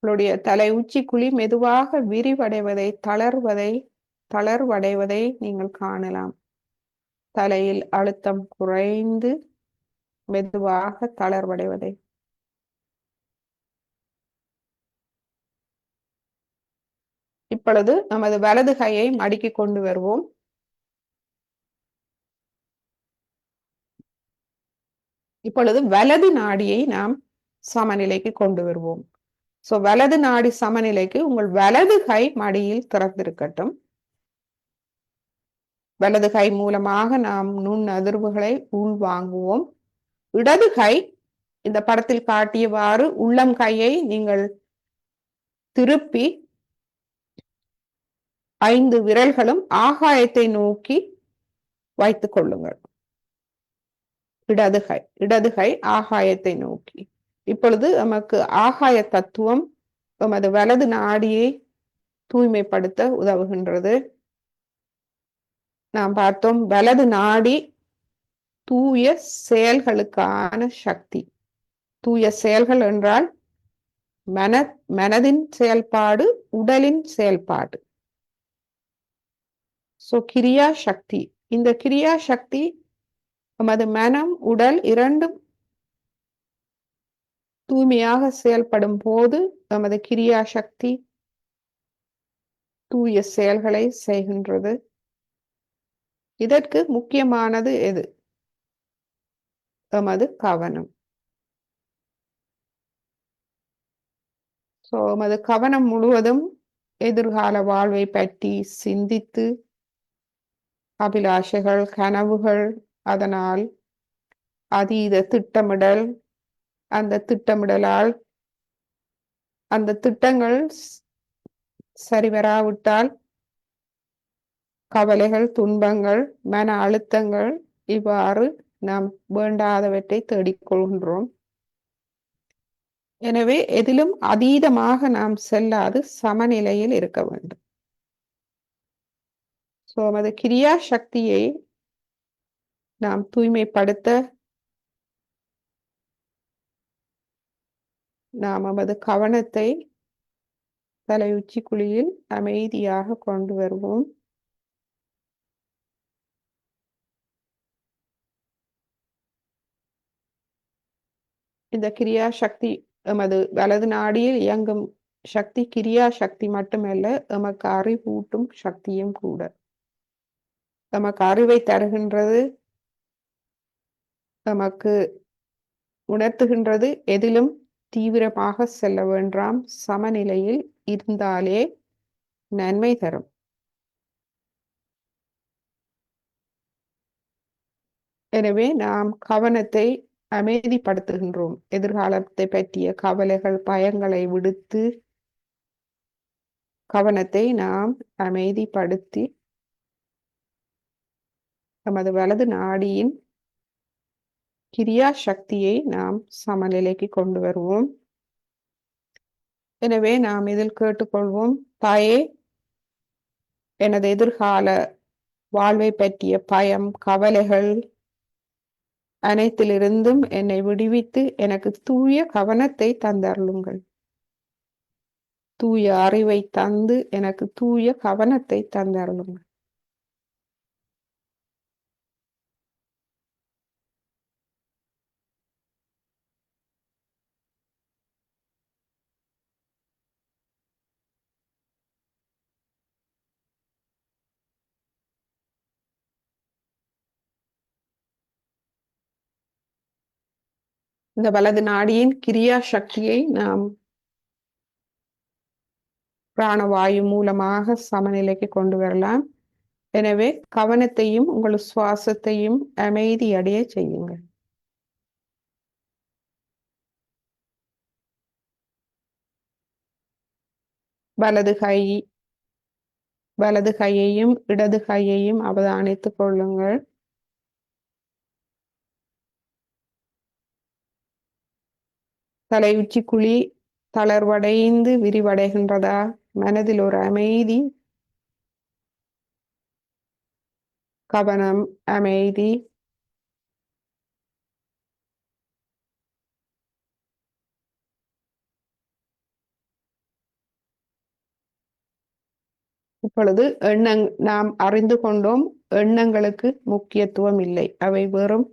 உங்களுடைய தலை உச்சிக்குழி மெதுவாக விரிவடைவதை தளர்வடைவதை நீங்கள் காணலாம். தலையில் அழுத்தம் குறைந்து மெதுவாக தளர்வடைவதை. இப்பொழுது நமது வலது கையை மடக்கி கொண்டு வருவோம். இப்பொழுது வலது நாடியை நாம் சமநிலைக்கு கொண்டு வருவோம். வலது நாடி சமநிலைக்கு உங்கள் வலது கை மடியில் திறந்திருக்கட்டும். வலது கை மூலமாக நாம் நுண் அதிர்வுகளை உள்வாங்குவோம். இடது கை இந்த படத்தில் காட்டியவாறு உள்ளம் கையை நீங்கள் திருப்பி 5 விரல்களும் ஆகாயத்தை நோக்கி வைத்துக் கொள்ளுங்கள். இடது கை ஆகாயத்தை நோக்கி. இப்பொழுது நமக்கு ஆகாய தத்துவம் நமது வலது நாடியை தூய்மைப்படுத்த உதவுகின்றது. நாம் பார்த்தோம், வலது நாடி தூய செயல்களுக்கான சக்தி. தூய செயல்கள் என்றால் மனதின் செயல்பாடு, உடலின் செயல்பாடு. கிரியா சக்தி. இந்த கிரியா சக்தி நமது மனம் உடல் இரண்டும் தூய்மையாக செயல்படும் போது நமது கிரியா சக்தி தூய செயல்களை செய்கின்றது. இதற்கு முக்கியமானது எது? நமது கவனம். நமது கவனம் முழுவதும் எதிர்கால வாழ்வை பற்றி சிந்தித்து அபிலாஷைகள், கனவுகள், அதனால் அதீத திட்டமிடல், அந்த திட்டமிடலால் அந்த திட்டங்கள் சரிவராவிட்டால் கவலைகள், துன்பங்கள், மன அழுத்தங்கள், இவ்வாறு நாம் வேண்டாதவற்றை தேடிக்கொள்கின்றோம். எனவே எதிலும் அதீதமாக நாம் செல்லாது சமநிலையில் இருக்க வேண்டும். நமது கிரியா சக்தியை நாம் தூய்மைப்படுத்த நாம் நமது கவனத்தை தலை உச்சி குழியில் அமைதியாக கொண்டு வருவோம். இந்த கிரியா சக்தி எமது வலது நாடியில் இயங்கும் சக்தி கிரியா சக்தி மட்டுமல்ல, எமக்கு அறிவூட்டும் சக்தியும் கூட. நமக்கு அறிவை தருகின்றது, நமக்கு உணர்த்துகின்றது, எதிலும் தீவிரமாக செல்ல வேண்டாம், சமநிலையில் இருந்தாலே நன்மை தரும். எனவே நாம் கவனத்தை அமைதிப்படுத்துகின்றோம். எதிர்காலத்தை பற்றிய கவலைகள், பயங்களை விடுத்து கவனத்தை நாம் அமைதிப்படுத்தி நமது வலது நாடியின் கிரியா சக்தியை நாம் சமநிலைக்கு கொண்டு வருவோம். எனவே நாம் இதில் கேட்டுக்கொள்வோம், தாயே, எனது எதிர்கால வாழ்வை பற்றிய பயம், கவலைகள் அனைத்திலிருந்தும் என்னை விடுவித்து எனக்கு தூய கவனத்தை தந்தருளுங்கள். தூய அறிவை தந்து எனக்கு தூய கவனத்தை தந்தருளுங்கள். இந்த வலது நாடியின் கிரியா சக்தியை நாம் பிராணவாயு மூலமாக சமநிலைக்கு கொண்டு வரலாம். எனவே கவனத்தையும் உங்கள் சுவாசத்தையும் அமைதியடைய செய்யுங்கள். வலது கையையும் இடது கையையும் அவதானித்துக் கொள்ளுங்கள். தலை உச்சி குழி தளர்வடைந்து விரிவடைகின்றதா? மனதில் ஒரு அமைதி, கவனம், அமைதி. இப்பொழுது நாம் அறிந்து கொண்டோம், எண்ணங்களுக்கு முக்கியத்துவம் இல்லை. அவை வெறும்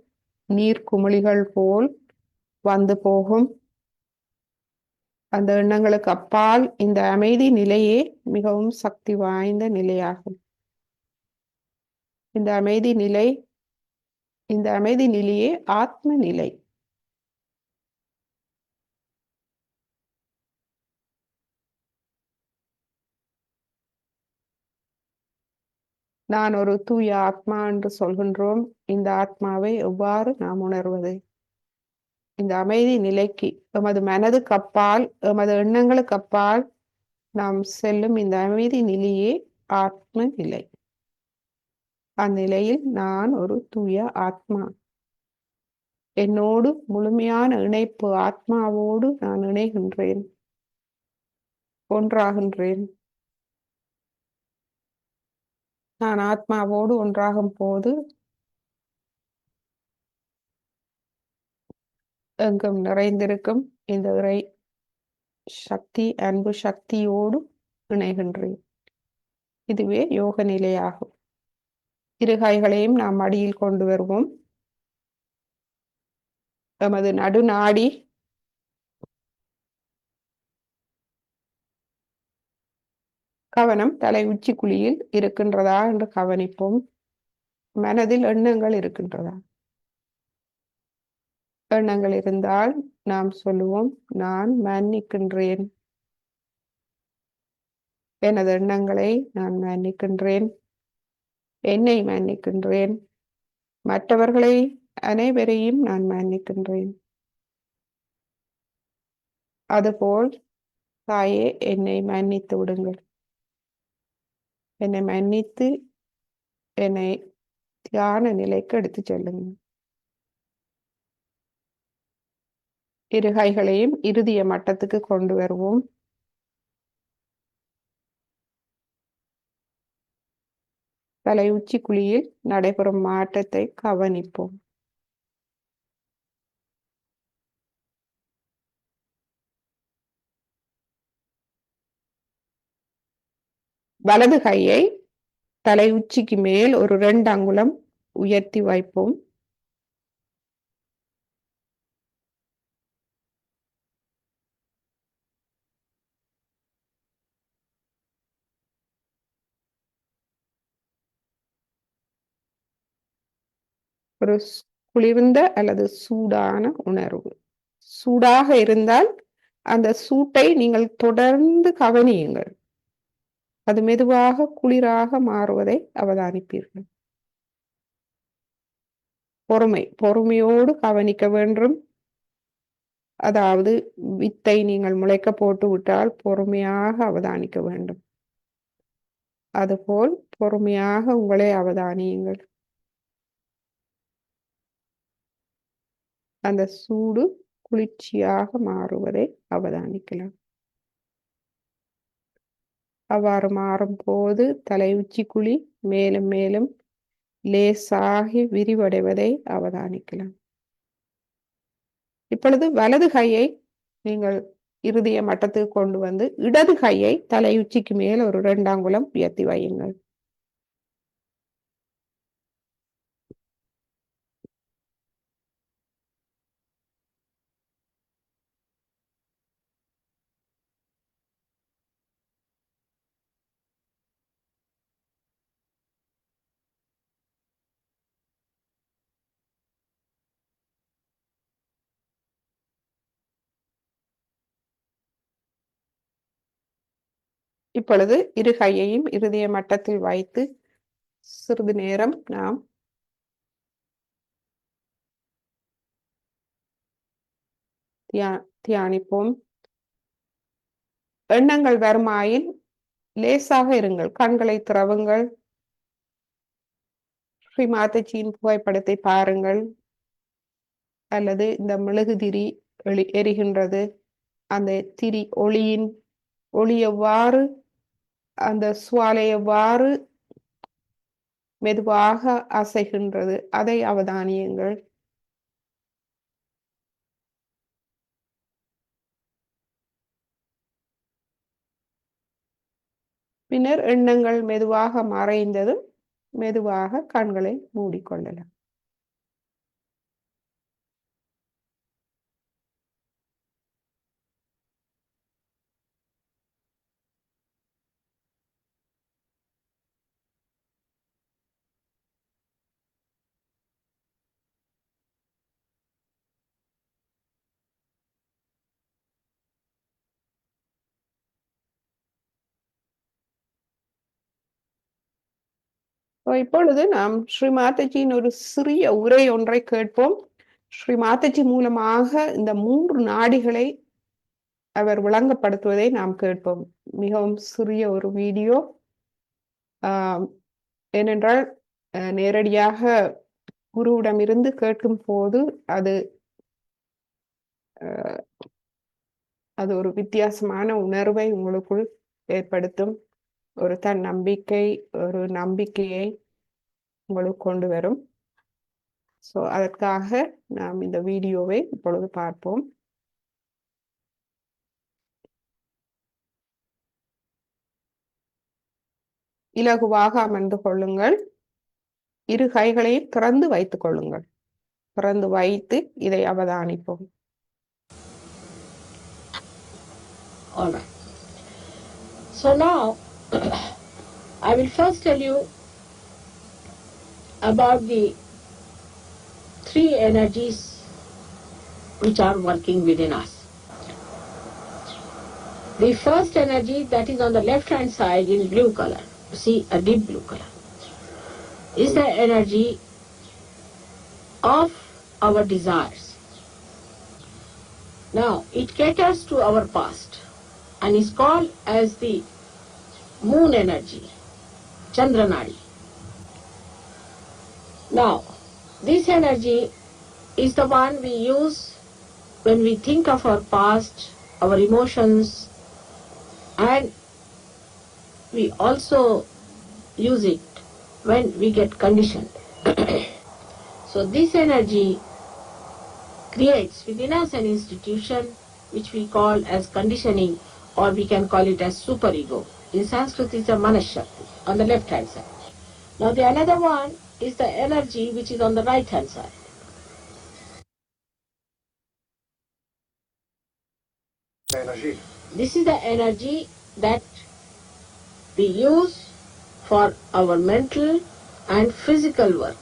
நீர்க்குமிழிகள் போல் வந்து போகும். அந்த எண்ணங்களுக்கு அப்பால் இந்த அமைதி நிலையே மிகவும் சக்தி வாய்ந்த நிலையாகும். இந்த அமைதி நிலையே ஆத்ம நிலை. நான் ஒரு தூய ஆத்மா என்று சொல்கின்றோம். இந்த ஆத்மாவை எவ்வாறு நாம் உணர்வது? இந்த அமைதி நிலைக்கு எமது மனதுக்கு அப்பால், எமது எண்ணங்களுக்கு அப்பால் நாம் செல்லும் இந்த அமைதி நிலையே ஆத்ம நிலை. அந்நிலையில் நான் ஒரு தூய ஆத்மா. என்னோடு முழுமையான இணைப்பு, ஆத்மாவோடு நான் இணைகின்றேன், ஒன்றாகின்றேன். நான் ஆத்மாவோடு ஒன்றாகும் போது எங்கும் நிறைந்திருக்கும் இந்த இறை சக்தி, அன்பு சக்தியோடு இணைகின்றேன். இதுவே யோக நிலையாகும். இரு கைகளையும் நாம் மடியில் கொண்டு வருவோம். எமது நடுநாடி கவனம் தலை உச்சி குழியில் இருக்கின்றதா என்று கவனிப்போம். மனதில் எண்ணங்கள் இருக்கின்றதா? எண்ணங்கள் இருந்தால் நாம் சொல்லுவோம், நான் மன்னிக்கின்றேன். எனது எண்ணங்களை நான் மன்னிக்கின்றேன். என்னை மன்னிக்கின்றேன். மற்றவர்களை அனைவரையும் நான் மன்னிக்கின்றேன். அதுபோல் தாயே, என்னை மன்னித்து விடுங்கள். என்னை மன்னித்து என்னை தியான நிலைக்கு எடுத்து செல்லுங்க. இரு கைகளையும் இறுதிய மட்டத்துக்கு கொண்டு வருவோம். தலை உச்சி குழியில் நடைபெறும் மாற்றத்தை கவனிப்போம். வலது கையை தலை உச்சிக்கு மேல் ஒரு 2 அங்குலம் உயர்த்தி வைப்போம். ஒரு குளிர்ந்த அல்லது சூடான உணர்வு. சூடாக இருந்தால் அந்த சூட்டை நீங்கள் தொடர்ந்து கவனியுங்கள். அது மெதுவாக குளிராக மாறுவதை அவதானிப்பீர்கள். பொறுமையோடு கவனிக்க வேண்டும். அதாவது வித்தை நீங்கள் முளைக்க போட்டு விட்டால் பொறுமையாக அவதானிக்க வேண்டும். அதுபோல் பொறுமையாக உங்களை அவதானியுங்கள். அந்த சூடு குளிர்ச்சியாக மாறுவதை அவதானிக்கலாம். அவ்வாறு மாறும் போது தலை உச்சி குழி மேலும் மேலும் லேசாகி விரிவடைவதை அவதானிக்கலாம். இப்பொழுது வலது கையை நீங்கள் இறுதிய மட்டத்துக்கு கொண்டு வந்து இடது கையை தலை உச்சிக்கு மேல் ஒரு 2 அங்குலம் உயர்த்தி வையுங்கள். இப்பொழுது இரு கையையும் இறுதிய மட்டத்தில் வைத்து சிறிது நேரம் நாம் தியானிப்போம். எண்ணங்கள் வருமாயின் லேசாக இருங்கள். கண்களை திறவுங்கள். ஸ்ரீ மாதாஜியின் புகைப்படத்தை பாருங்கள். அல்லது இந்த மெழுகுதிரி எரிகின்றது. அந்த திரி ஒளி எவ்வாறு அந்த சுவாலை எவ்வாறு மெதுவாக அசைகின்றது அதை அவதானியுங்கள். பின்னர் எண்ணங்கள் மெதுவாக மறைந்ததும் மெதுவாக கண்களை மூடிக்கொள்ளலாம். இப்பொழுது நாம் ஸ்ரீ மாதாஜியின் ஒரு சிறிய உரை ஒன்றை கேட்போம். ஸ்ரீ மாதாஜி மூலமாக இந்த 3 நாடிகளை அவர் விளங்கப்படுத்துவதை நாம் கேட்போம். மிகவும் சிறிய ஒரு வீடியோ. ஏனென்றால் நேரடியாக குருவிடமிருந்து கேட்கும் போது அது ஒரு வித்தியாசமான உணர்வை உங்களுக்குள் ஏற்படுத்தும். ஒரு ஒரு நம்பிக்கையை உங்களுக்கு கொண்டு வரும். அதற்காக நாம் இந்த வீடியோவை இப்பொழுது பார்ப்போம். இலகுவாக அமர்ந்து கொள்ளுங்கள். இரு கைகளையும் திறந்து வைத்துக் கொள்ளுங்கள். திறந்து வைத்து இதை அவதானிப்போம். All right. So now I will first tell you about the 3 energies which are working within us. The first energy that is on the left hand side in blue color, see a deep blue color, is the energy of our desires. Now it caters to our past and is called as the moon energy, Chandra Nadi. Now, this energy is the one we use when we think of our past, our emotions, and we also use it when we get conditioned. So this energy creates within us an institution which we call as conditioning, or we can call it as superego. In Sanskrit it's a Manashakti on the left hand side. Now the another one is the energy which is on the right hand side. Energy. This is the energy that we use for our mental and physical work.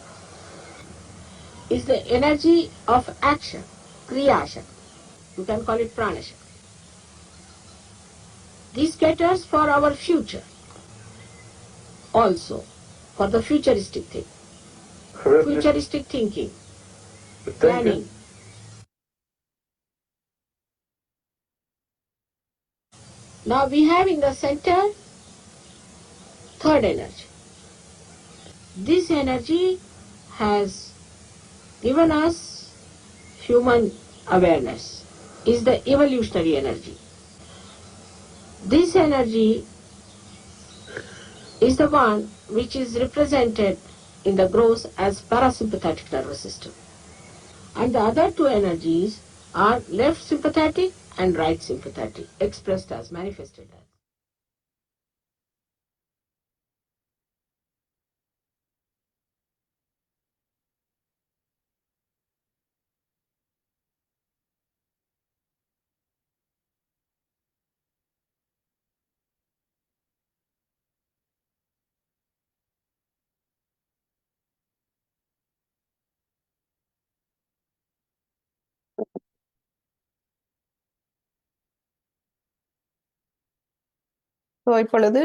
Is the energy of action, Kriya Shakti. You can call it Prana Shakti. This caters for our future also, for the futuristic thing, futuristic thinking, planning. Now we have in the center third energy. This energy has given us human awareness, is the evolutionary energy. This energy is the one which is represented in the gross as parasympathetic nervous system. And the other two energies are left sympathetic and right sympathetic, expressed as manifested as. So இப்பொழுது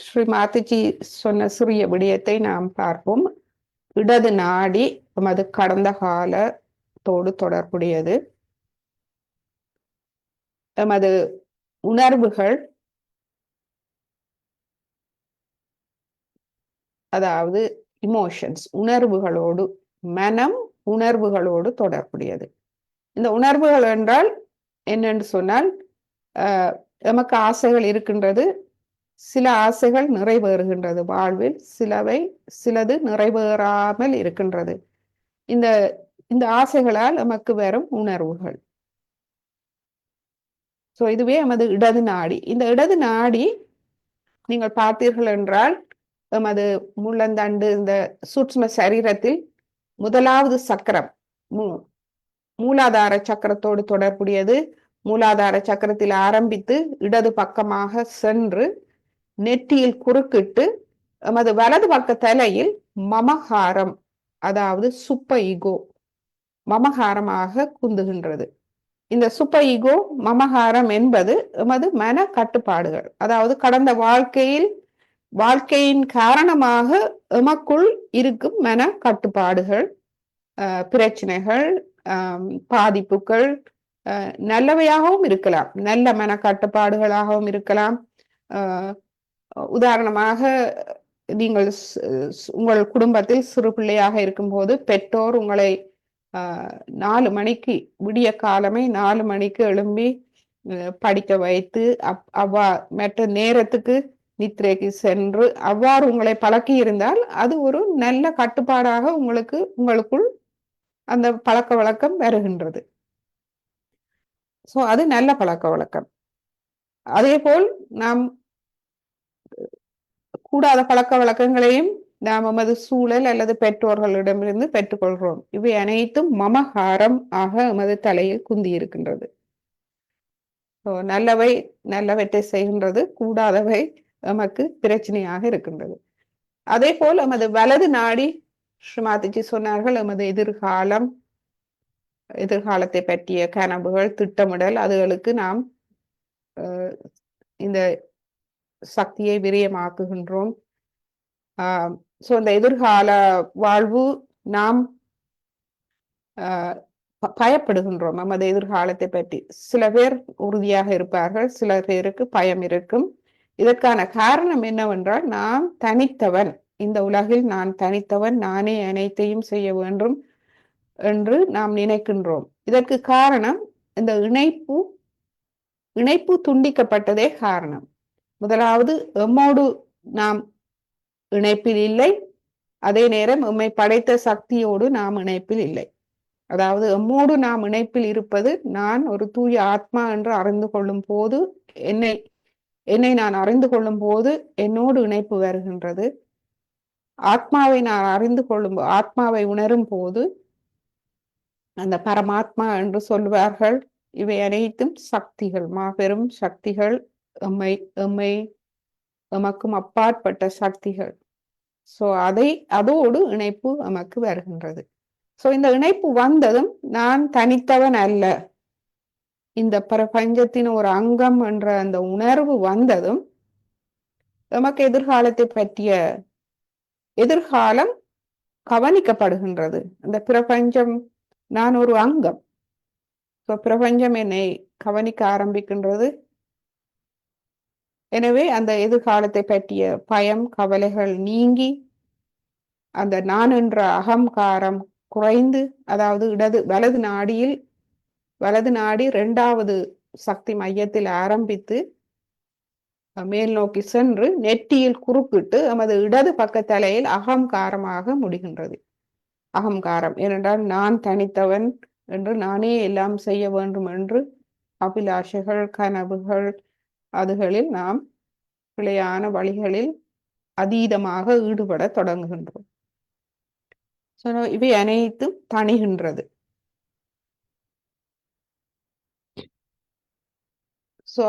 ஸ்ரீ மாதாஜி சொன்ன சிறிய விடயத்தை நாம் பார்ப்போம். இடது நாடி அது கடந்த காலத்தோடு தொடர்புடையது. எமது உணர்வுகள், அதாவது இமோஷன்ஸ், உணர்வுகளோடு, மனம் உணர்வுகளோடு தொடர்புடையது. இந்த உணர்வுகள் என்றால் என்னென்று சொன்னால், எமக்கு ஆசைகள் இருக்கின்றது, சில ஆசைகள் நிறைவேறுகின்றது வாழ்வில், சிலது நிறைவேறாமல் இருக்கின்றது. இந்த ஆசைகளால் நமக்கு வரும் உணர்வுகள். ஸோ இதுவே எமது இடது நாடி. இந்த இடது நாடி நீங்கள் பார்த்தீர்கள் என்றால் எமது முள்ளந்தண்டு, இந்த சூட்சும சரீரத்தில் முதலாவது சக்கரம் மூலாதார சக்கரத்தோடு தொடர்புடையது. மூலாதார சக்கரத்தில் ஆரம்பித்து இடது பக்கமாக சென்று நெற்றியில் குறுக்கிட்டு எமது வலது பக்க தலையில் மமகாரம், அதாவது சுப்ப ஈகோ மமகாரமாக குந்துகின்றது. இந்த சுப்ப ஈகோ மமகாரம் என்பது எமது மன கட்டுப்பாடுகள், அதாவது கடந்த வாழ்க்கையின் காரணமாக எமக்குள் இருக்கும் மன கட்டுப்பாடுகள், பிரச்சனைகள், பாதிப்புகள், நல்லவையாகவும் இருக்கலாம், நல்ல மன கட்டுப்பாடுகளாகவும் இருக்கலாம். உதாரணமாக, நீங்கள் உங்கள் குடும்பத்தில் சிறு பிள்ளையாக இருக்கும்போது பெற்றோர் உங்களை 4 மணிக்கு, விடிய காலமே 4 மணிக்கு எழும்பி படிக்க வைத்து மற்ற நேரத்துக்கு நித்திரைக்கு சென்று அவ்வாறு உங்களை பழக்கி இருந்தால் அது ஒரு நல்ல கட்டுப்பாடாக உங்களுக்குள் அந்த பழக்க வழக்கம் வருகின்றது. சோ அது நல்ல பழக்க வழக்கம். அதே போல் நாம் கூடாத பழக்க வழக்கங்களையும் நாம் நமது சூழல் அல்லது பெற்றோர்களிடமிருந்து பெற்றுக்கொள்கிறோம். இவை அனைத்தும் மமகாரம் ஆக எமது தலையில் குந்தி இருக்கின்றது. நல்லவற்றை செய்கின்றது, கூடாதவை நமக்கு பிரச்சனையாக இருக்கின்றது. அதே போல் எமது வலது நாடி, ஸ்ரீமாதிஜி சொன்னார்கள், எமது எதிர்காலத்தை பற்றிய கனவுகள், திட்டமிடல், அதுகளுக்கு நாம் இந்த சக்தியை விரயமாக்குகின்றோம். சோ இந்த எதிர்கால வாழ்வு நாம் பயப்படுகின்றோம் நமது எதிர்காலத்தை பற்றி. சில பேர் உறுதியாக இருப்பார்கள், சில பேருக்கு பயம் இருக்கும். இதற்கான காரணம் என்னவென்றால், நாம் தனித்தவன் இந்த உலகில் நான் தனித்தவன், நானே அனைத்தையும் செய்ய வேண்டும் என்று நாம் நினைக்கின்றோம். இதற்கு காரணம் இந்த இணைப்பு துண்டிக்கப்பட்டதே காரணம். முதலாவது எம்மோடு நாம் இணைப்பில் இல்லை, அதே நேரம் எம்மை படைத்த சக்தியோடு நாம் இணைப்பில் இல்லை. அதாவது எம்மோடு நாம் இணைப்பில் இருப்பது நான் ஒரு தூய ஆத்மா என்று அறிந்து கொள்ளும் போது, என்னை நான் அறிந்து கொள்ளும் போது என்னோடு இணைப்பு வருகின்றது. ஆத்மாவை நான் அறிந்து ஆத்மாவை உணரும் போது அந்த பரமாத்மா என்று சொல்வார்கள். இவை அனைத்தும் சக்திகள், மாபெரும் சக்திகள், எமக்கும் அப்பாற்பட்ட சக்திகள். சோ அதோடு இணைப்பு நமக்கு வருகின்றது. சோ இந்த இணைப்பு வந்ததும் நான் தனித்தவன் அல்ல, இந்த பிரபஞ்சத்தின் ஒரு அங்கம் என்ற அந்த உணர்வு வந்ததும் நமக்கு எதிர்காலத்தை பற்றிய எதிர்காலம் கவனிக்கப்படுகின்றது. அந்த பிரபஞ்சம் நான் ஒரு அங்கம். பிரபஞ்சம் என்னை கவனிக்க ஆரம்பிக்கின்றது. எனவே அந்த எதிர்காலத்தை பற்றிய பயம், கவலைகள் நீங்கி அந்த நான் என்ற அகங்காரம் குறைந்து, அதாவது வலது நாடி 2வது சக்தி மையத்தில் ஆரம்பித்து மேல் நோக்கி சென்று நெற்றியில் குறுக்கிட்டு நமது இடது பக்க தலையில் அகங்காரமாக முடிகின்றது. அகங்காரம் ஏனென்றால் நான் தனித்தவன் என்று, நானே எல்லாம் செய்ய வேண்டும் என்று அபிலாஷைகள், கனவுகள், அதுகளில் நாம் பிழையான வழிகளில் அதீதமாக ஈடுபட தொடங்குகின்றோம். இவை அனைத்தும் தணிகின்றது.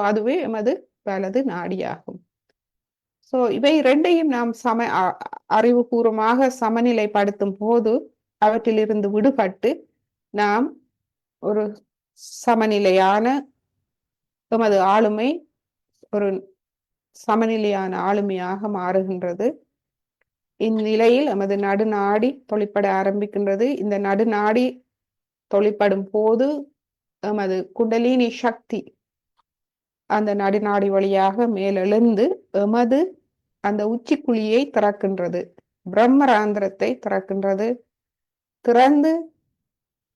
அதுவே எமது வலது நாடியாகும். இவை இரண்டையும் நாம் அறிவுபூர்வமாக சமநிலைப்படுத்தும் போது அவற்றிலிருந்து விடுபட்டு நாம் ஒரு சமநிலையான எமது ஆளுமை ஒரு சமநிலையான ஆளுமையாக மாறுகின்றது. இந்நிலையில் எமது நடுநாடி தொழிற்பட ஆரம்பிக்கின்றது. இந்த நடுநாடி தொழிற்படும் போது எமது குண்டலினி சக்தி அந்த நடுநாடி வழியாக மேலெழுந்து எமது அந்த உச்சிக்குழியை திறக்கின்றது, பிரம்மராந்திரத்தை திறக்கின்றது. திறந்து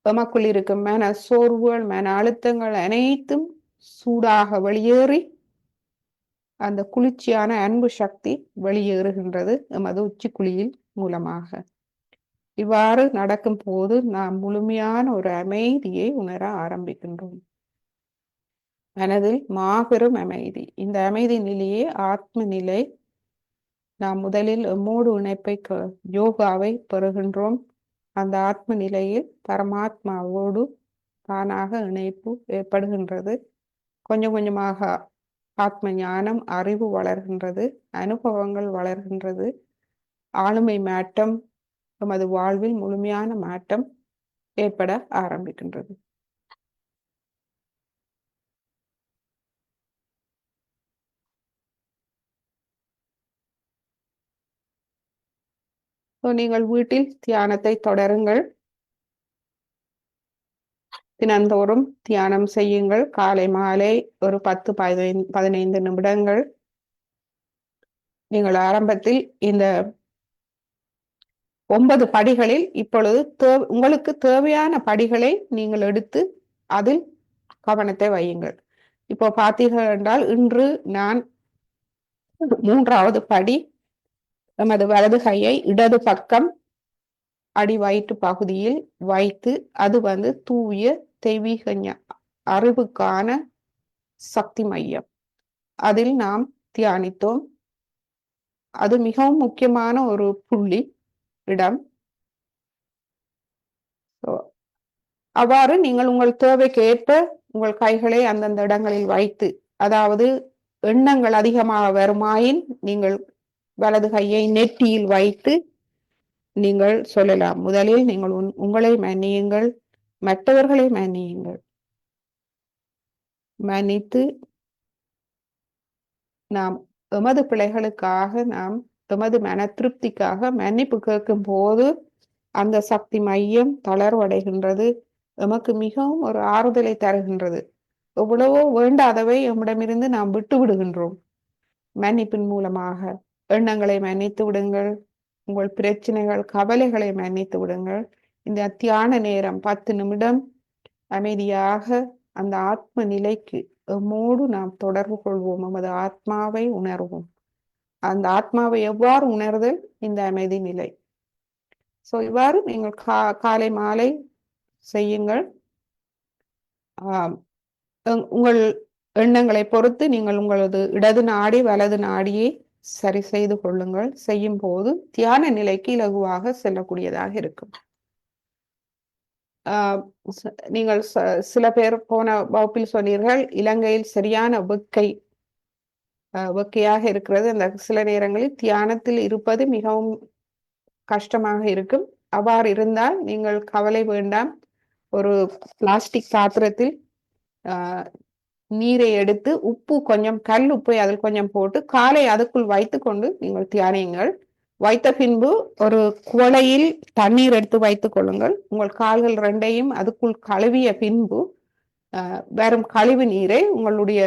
எமக்குள் இருக்கும் மன சோர்வுகள், மன அழுத்தங்கள் அனைத்தும் சூடாக வெளியேறி அந்த குளிர்ச்சியான அன்பு சக்தி வெளியேறுகின்றது எமது உச்சிக்குழியில் மூலமாக. இவ்வாறு நடக்கும் போது நாம் முழுமையான ஒரு அமைதியை உணர ஆரம்பிக்கின்றோம். மனதில் மாபெரும் அமைதி. இந்த அமைதி நிலையே ஆத்ம நிலை. நாம் முதலில் எம்மோடு இணைப்பை யோகாவை பெறுகின்றோம். அந்த ஆத்ம நிலையில் பரமாத்மாவோடு தானாக இணைப்பு ஏற்படுகின்றது. கொஞ்சம் கொஞ்சமாக ஆத்ம ஞானம், அறிவு வளர்கின்றது, அனுபவங்கள் வளர்கின்றது. ஆளுமை மாற்றம், நமது வாழ்வில் முழுமையான மாற்றம் ஏற்பட ஆரம்பிக்கின்றது. நீங்கள் வீட்டில் தியானத்தை தொடருங்கள். தினந்தோறும் தியானம் செய்யுங்கள். காலை மாலை ஒரு 10-15 நிமிடங்கள். நீங்கள் ஆரம்பத்தில் இந்த 9 படிகளில் இப்பொழுது உங்களுக்கு தேவையான படிகளை நீங்கள் எடுத்து அதில் கவனத்தை வையுங்கள். இப்போ பார்த்தீர்கள் என்றால் இன்று நான் 3வது படி, நமது வலது கையை இடது பக்கம் அடி வயிற்று பகுதியில் வைத்து, அது தூய தெய்வீக அறிவுக்கான சக்தி மையம், அதில் நாம் தியானித்தோம். அது மிகவும் முக்கியமான ஒரு புள்ளி இடம். அவ்வாறு நீங்கள் உங்கள் தேவைக்கு ஏற்ப உங்கள் கைகளை அந்தந்த இடங்களில் வைத்து, அதாவது எண்ணங்கள் அதிகமாக வருமாயின் நீங்கள் வலது கையை நெற்றியில் வைத்து நீங்கள் சொல்லலாம். முதலில் நீங்கள் உங்களை மன்னியுங்கள், மற்றவர்களை மன்னியுங்கள். மன்னித்து நாம் எமது பிழைகளுக்காக, நாம் எமது மன திருப்திக்காக மன்னிப்பு கேட்கும் போது அந்த சக்தி மையம் தளர்வடைகின்றது. எமக்கு மிகவும் ஒரு ஆறுதலை தருகின்றது. எவ்வளவோ வேண்டாதவை எம்மிடமிருந்து நாம் விட்டு விடுகின்றோம் மன்னிப்பின் மூலமாக. எண்ணங்களை மன்னித்து விடுங்கள், உங்கள் பிரச்சனைகள், கவலைகளை மன்னித்து விடுங்கள். இந்த தியான நேரம் 10 நிமிடம் அமைதியாக அந்த ஆத்ம நிலைக்கு எம்மோடு நாம் தொடர்பு கொள்வோம். நமது ஆத்மாவை உணர்வோம். அந்த ஆத்மாவை எவ்வாறு உணர்தல்? இந்த அமைதி நிலை. ஸோ இவ்வாறு நீங்கள் காலை மாலை செய்யுங்கள். உங்கள் எண்ணங்களை பொறுத்து நீங்கள் உங்களது இடது நாடி வலது நாடியை சரி செய்து கொள்ளுங்கள். செய்யும் போது தியான நிலைக்கு இலகுவாக செல்லக்கூடியதாக இருக்கும். நீங்கள் சில பேர் போன வகுப்பில் சொன்னீர்கள், இலங்கையில் சரியான வெக்கையாக இருக்கிறது. அந்த சில நேரங்களில் தியானத்தில் இருப்பது மிகவும் கஷ்டமாக இருக்கும். அவ்வாறு இருந்தால் நீங்கள் கவலை வேண்டாம். ஒரு பிளாஸ்டிக் பாத்திரத்தில் நீரை எடுத்து உப்பு கொஞ்சம், கல் உப்பை அதில் கொஞ்சம் போட்டு காலை அதுக்குள் வைத்து கொண்டு நீங்கள் தியானியுங்கள். வைத்த பின்பு ஒரு குவளையில் தண்ணீர் எடுத்து வைத்துக் கொள்ளுங்கள். உங்கள் கால்கள் ரெண்டையும் அதுக்குள் கழுவிய பின்பு வெறும் கழிவு நீரை உங்களுடைய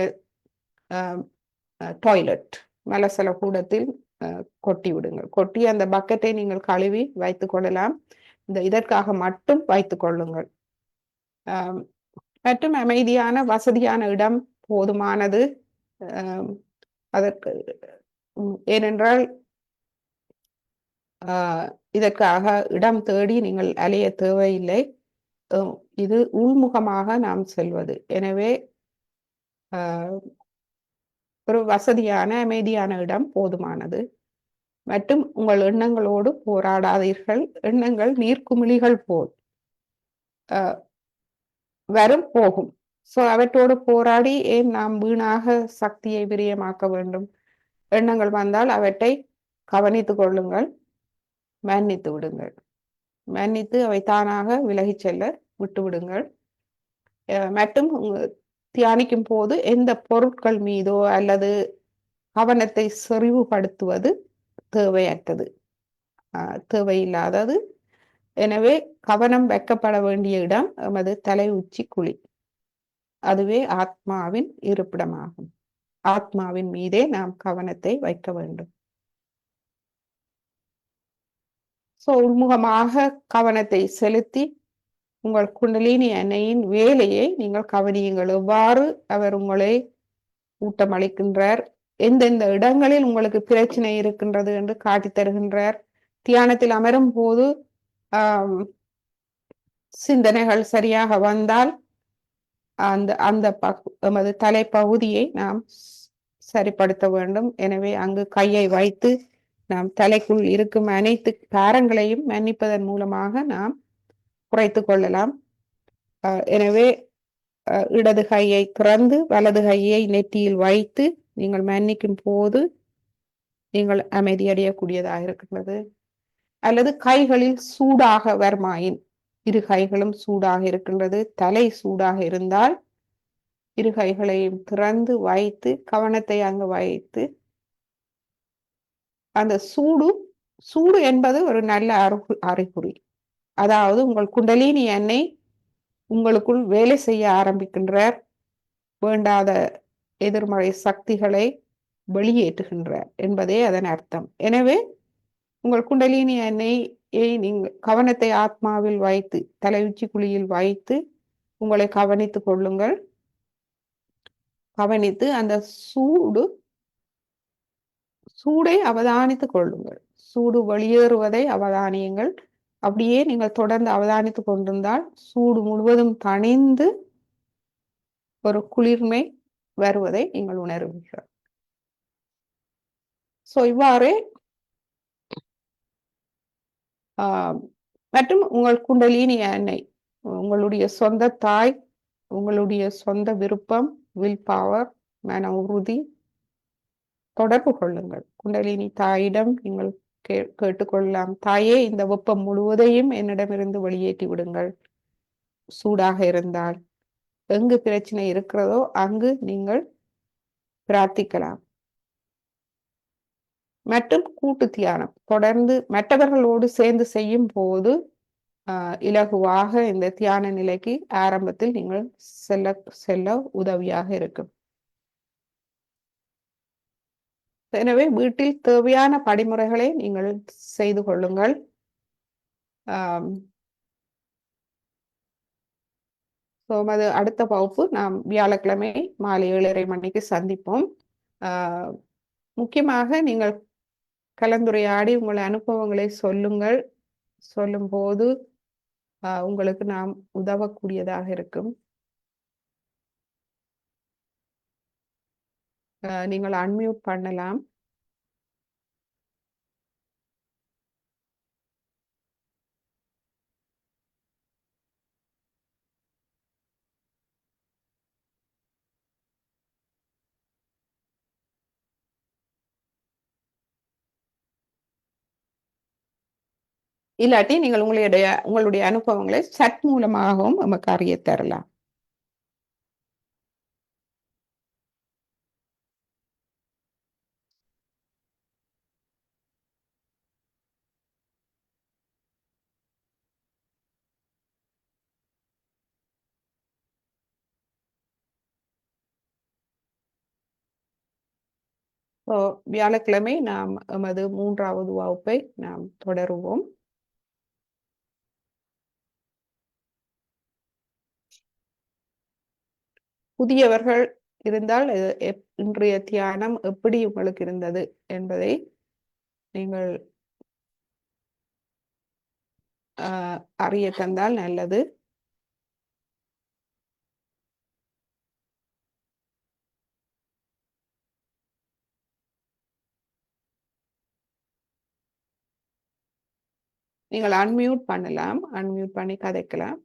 டாய்லெட் மலசல கூடத்தில் கொட்டி விடுங்கள். கொட்டி அந்த பக்கெட்டை நீங்கள் கழுவி வைத்துக் கொள்ளலாம். இதற்காக மட்டும் வைத்துக் கொள்ளுங்கள். மற்றும் அமைதியான வசதியான இடம் போதுமானது. அதற்கு ஏனென்றால் இதற்காக இடம் தேடி நீங்கள் அலைய தேவையில்லை. இது உள்முகமாக நாம் செல்வது. எனவே ஒரு வசதியான அமைதியான இடம் போதுமானது. மற்றும் உங்கள் எண்ணங்களோடு போராடாதீர்கள். எண்ணங்கள் நீர்க்குமிழிகள் போல் வரும் போகும். ஸோ அவற்றோடு போராடி ஏன் நாம் வீணாக சக்தியை விரயமாக்க வேண்டும்? எண்ணங்கள் வந்தால் அவற்றை கவனித்துக் கொள்ளுங்கள், மன்னித்து விடுங்கள். மன்னித்து அவை தானாக விலகிச் செல்ல விட்டு விடுங்கள். மற்றும் தியானிக்கும் போது எந்த பொருட்கள் மீதோ அல்லது கவனத்தை செறிவுபடுத்துவது தேவையற்றது, தேவையில்லாதது. எனவே கவனம் வைக்கப்பட வேண்டிய இடம் எமது தலை உச்சி குழி. அதுவே ஆத்மாவின் இருப்பிடமாகும். ஆத்மாவின் மீதே நாம் கவனத்தை வைக்க வேண்டும். ஸோ உள்முகமாக கவனத்தை செலுத்தி உங்கள் குண்டலினி அன்னையின் வேலையை நீங்கள் கவனியுங்கள். எவ்வாறு அவர் உங்களை ஊட்டமளிக்கின்றார், எந்தெந்த இடங்களில் உங்களுக்கு பிரச்சனை இருக்கின்றது என்று காட்டி தருகின்றார். தியானத்தில் அமரும் போது சிந்தனைகள் சரியாக வந்தால் அந்த எமது தலைப்பகுதியை நாம் சரிப்படுத்த வேண்டும். எனவே அங்கு கையை வைத்து நாம் தலைக்குள் இருக்கும் அனைத்து பாரங்களையும் மன்னிப்பதன் மூலமாக நாம் குறைத்து கொள்ளலாம். எனவே இடது கையை திறந்து வலது கையை நெற்றியில் வைத்து நீங்கள் மன்னிக்கும் போது நீங்கள் அமைதியடையக்கூடியதாக இருக்கின்றது. அல்லது கைகளில் சூடாக வருமாயின், இரு கைகளும் சூடாக இருக்கின்றது, தலை சூடாக இருந்தால் இரு கைகளையும் திறந்து வைத்து கவனத்தை அங்கு வைத்து, அந்த சூடு என்பது ஒரு நல்ல அறிகுறி. அதாவது உங்கள் குண்டலினி அன்னை உங்களுக்குள் வேலை செய்ய ஆரம்பிக்கின்றார், வேண்டாத எதிர்மறை சக்திகளை வெளியேற்றுகின்றார் என்பதே அதன் அர்த்தம். எனவே உங்கள் குண்டலினி அன்னையை நீங்கள் கவனத்தை ஆத்மாவில் வைத்து தலை உச்சி குழியில் வைத்து உங்களை கவனித்துக் கொள்ளுங்கள். கவனித்து அந்த சூடை அவதானித்துக் கொள்ளுங்கள். சூடு வெளியேறுவதை அவதானியுங்கள். அப்படியே நீங்கள் தொடர்ந்து அவதானித்துக் கொண்டிருந்தால் சூடு முழுவதும் தணிந்து ஒரு குளிர்மை வருவதை நீங்கள் உணர்வீர்கள். ஸோ இவ்வாறு மற்றும் உங்கள் குண்டலினி அன்னை உங்களுடைய சொந்த தாய், உங்களுடைய சொந்த விருப்பம், வில் பவர், மன உறுதி. தொடர்பு கொள்ளுங்கள். குண்டலினி தாயிடம் நீங்கள் கேட்டுக்கொள்ளலாம், தாயே இந்த வெப்பம் முழுவதையும் என்னிடமிருந்து வெளியேற்றி விடுங்கள். சூடாக இருந்தால் எங்கு பிரச்சனை இருக்கிறதோ அங்கு நீங்கள் பிரார்த்திக்கலாம். மற்றும் கூட்டு தியானம் தொடர்ந்து மற்றவர்களோடு சேர்ந்து செய்யும் போது இலகுவாக இந்த தியான நிலைக்கு ஆரம்பத்தில் நீங்கள் செல்ல உதவியாக இருக்கும். எனவே வீட்டில் தேவையான படிமுறைகளை நீங்கள் செய்து கொள்ளுங்கள். ஆம், அது அடுத்த வகுப்பு நாம் வியாழக்கிழமை மாலை 7:30 மணிக்கு சந்திப்போம். ஆஹ், முக்கியமாக நீங்கள் கலந்துரையாடி உங்கள் அனுபவங்களை சொல்லுங்கள். சொல்லும்போது உங்களுக்கு நாம் உதவக்கூடியதாக இருக்கும். நீங்கள் அன்மியூட் பண்ணலாம். இல்லாட்டி நீங்கள் உங்களுடைய அனுபவங்களை சட் மூலமாகவும் நமக்கு அறிய தரலாம். வியாழக்கிழமை நாம் எமது 3வது வகுப்பை நாம் தொடருவோம். புதியவர்கள் இருந்தால் இன்றைய தியானம் எப்படி உங்களுக்கு இருந்தது என்பதை நீங்கள் அறிய தந்தால் நல்லது. நீங்கள் அன்மியூட் பண்ணலாம். அன்மியூட் பண்ணி கதைக்கலாம்.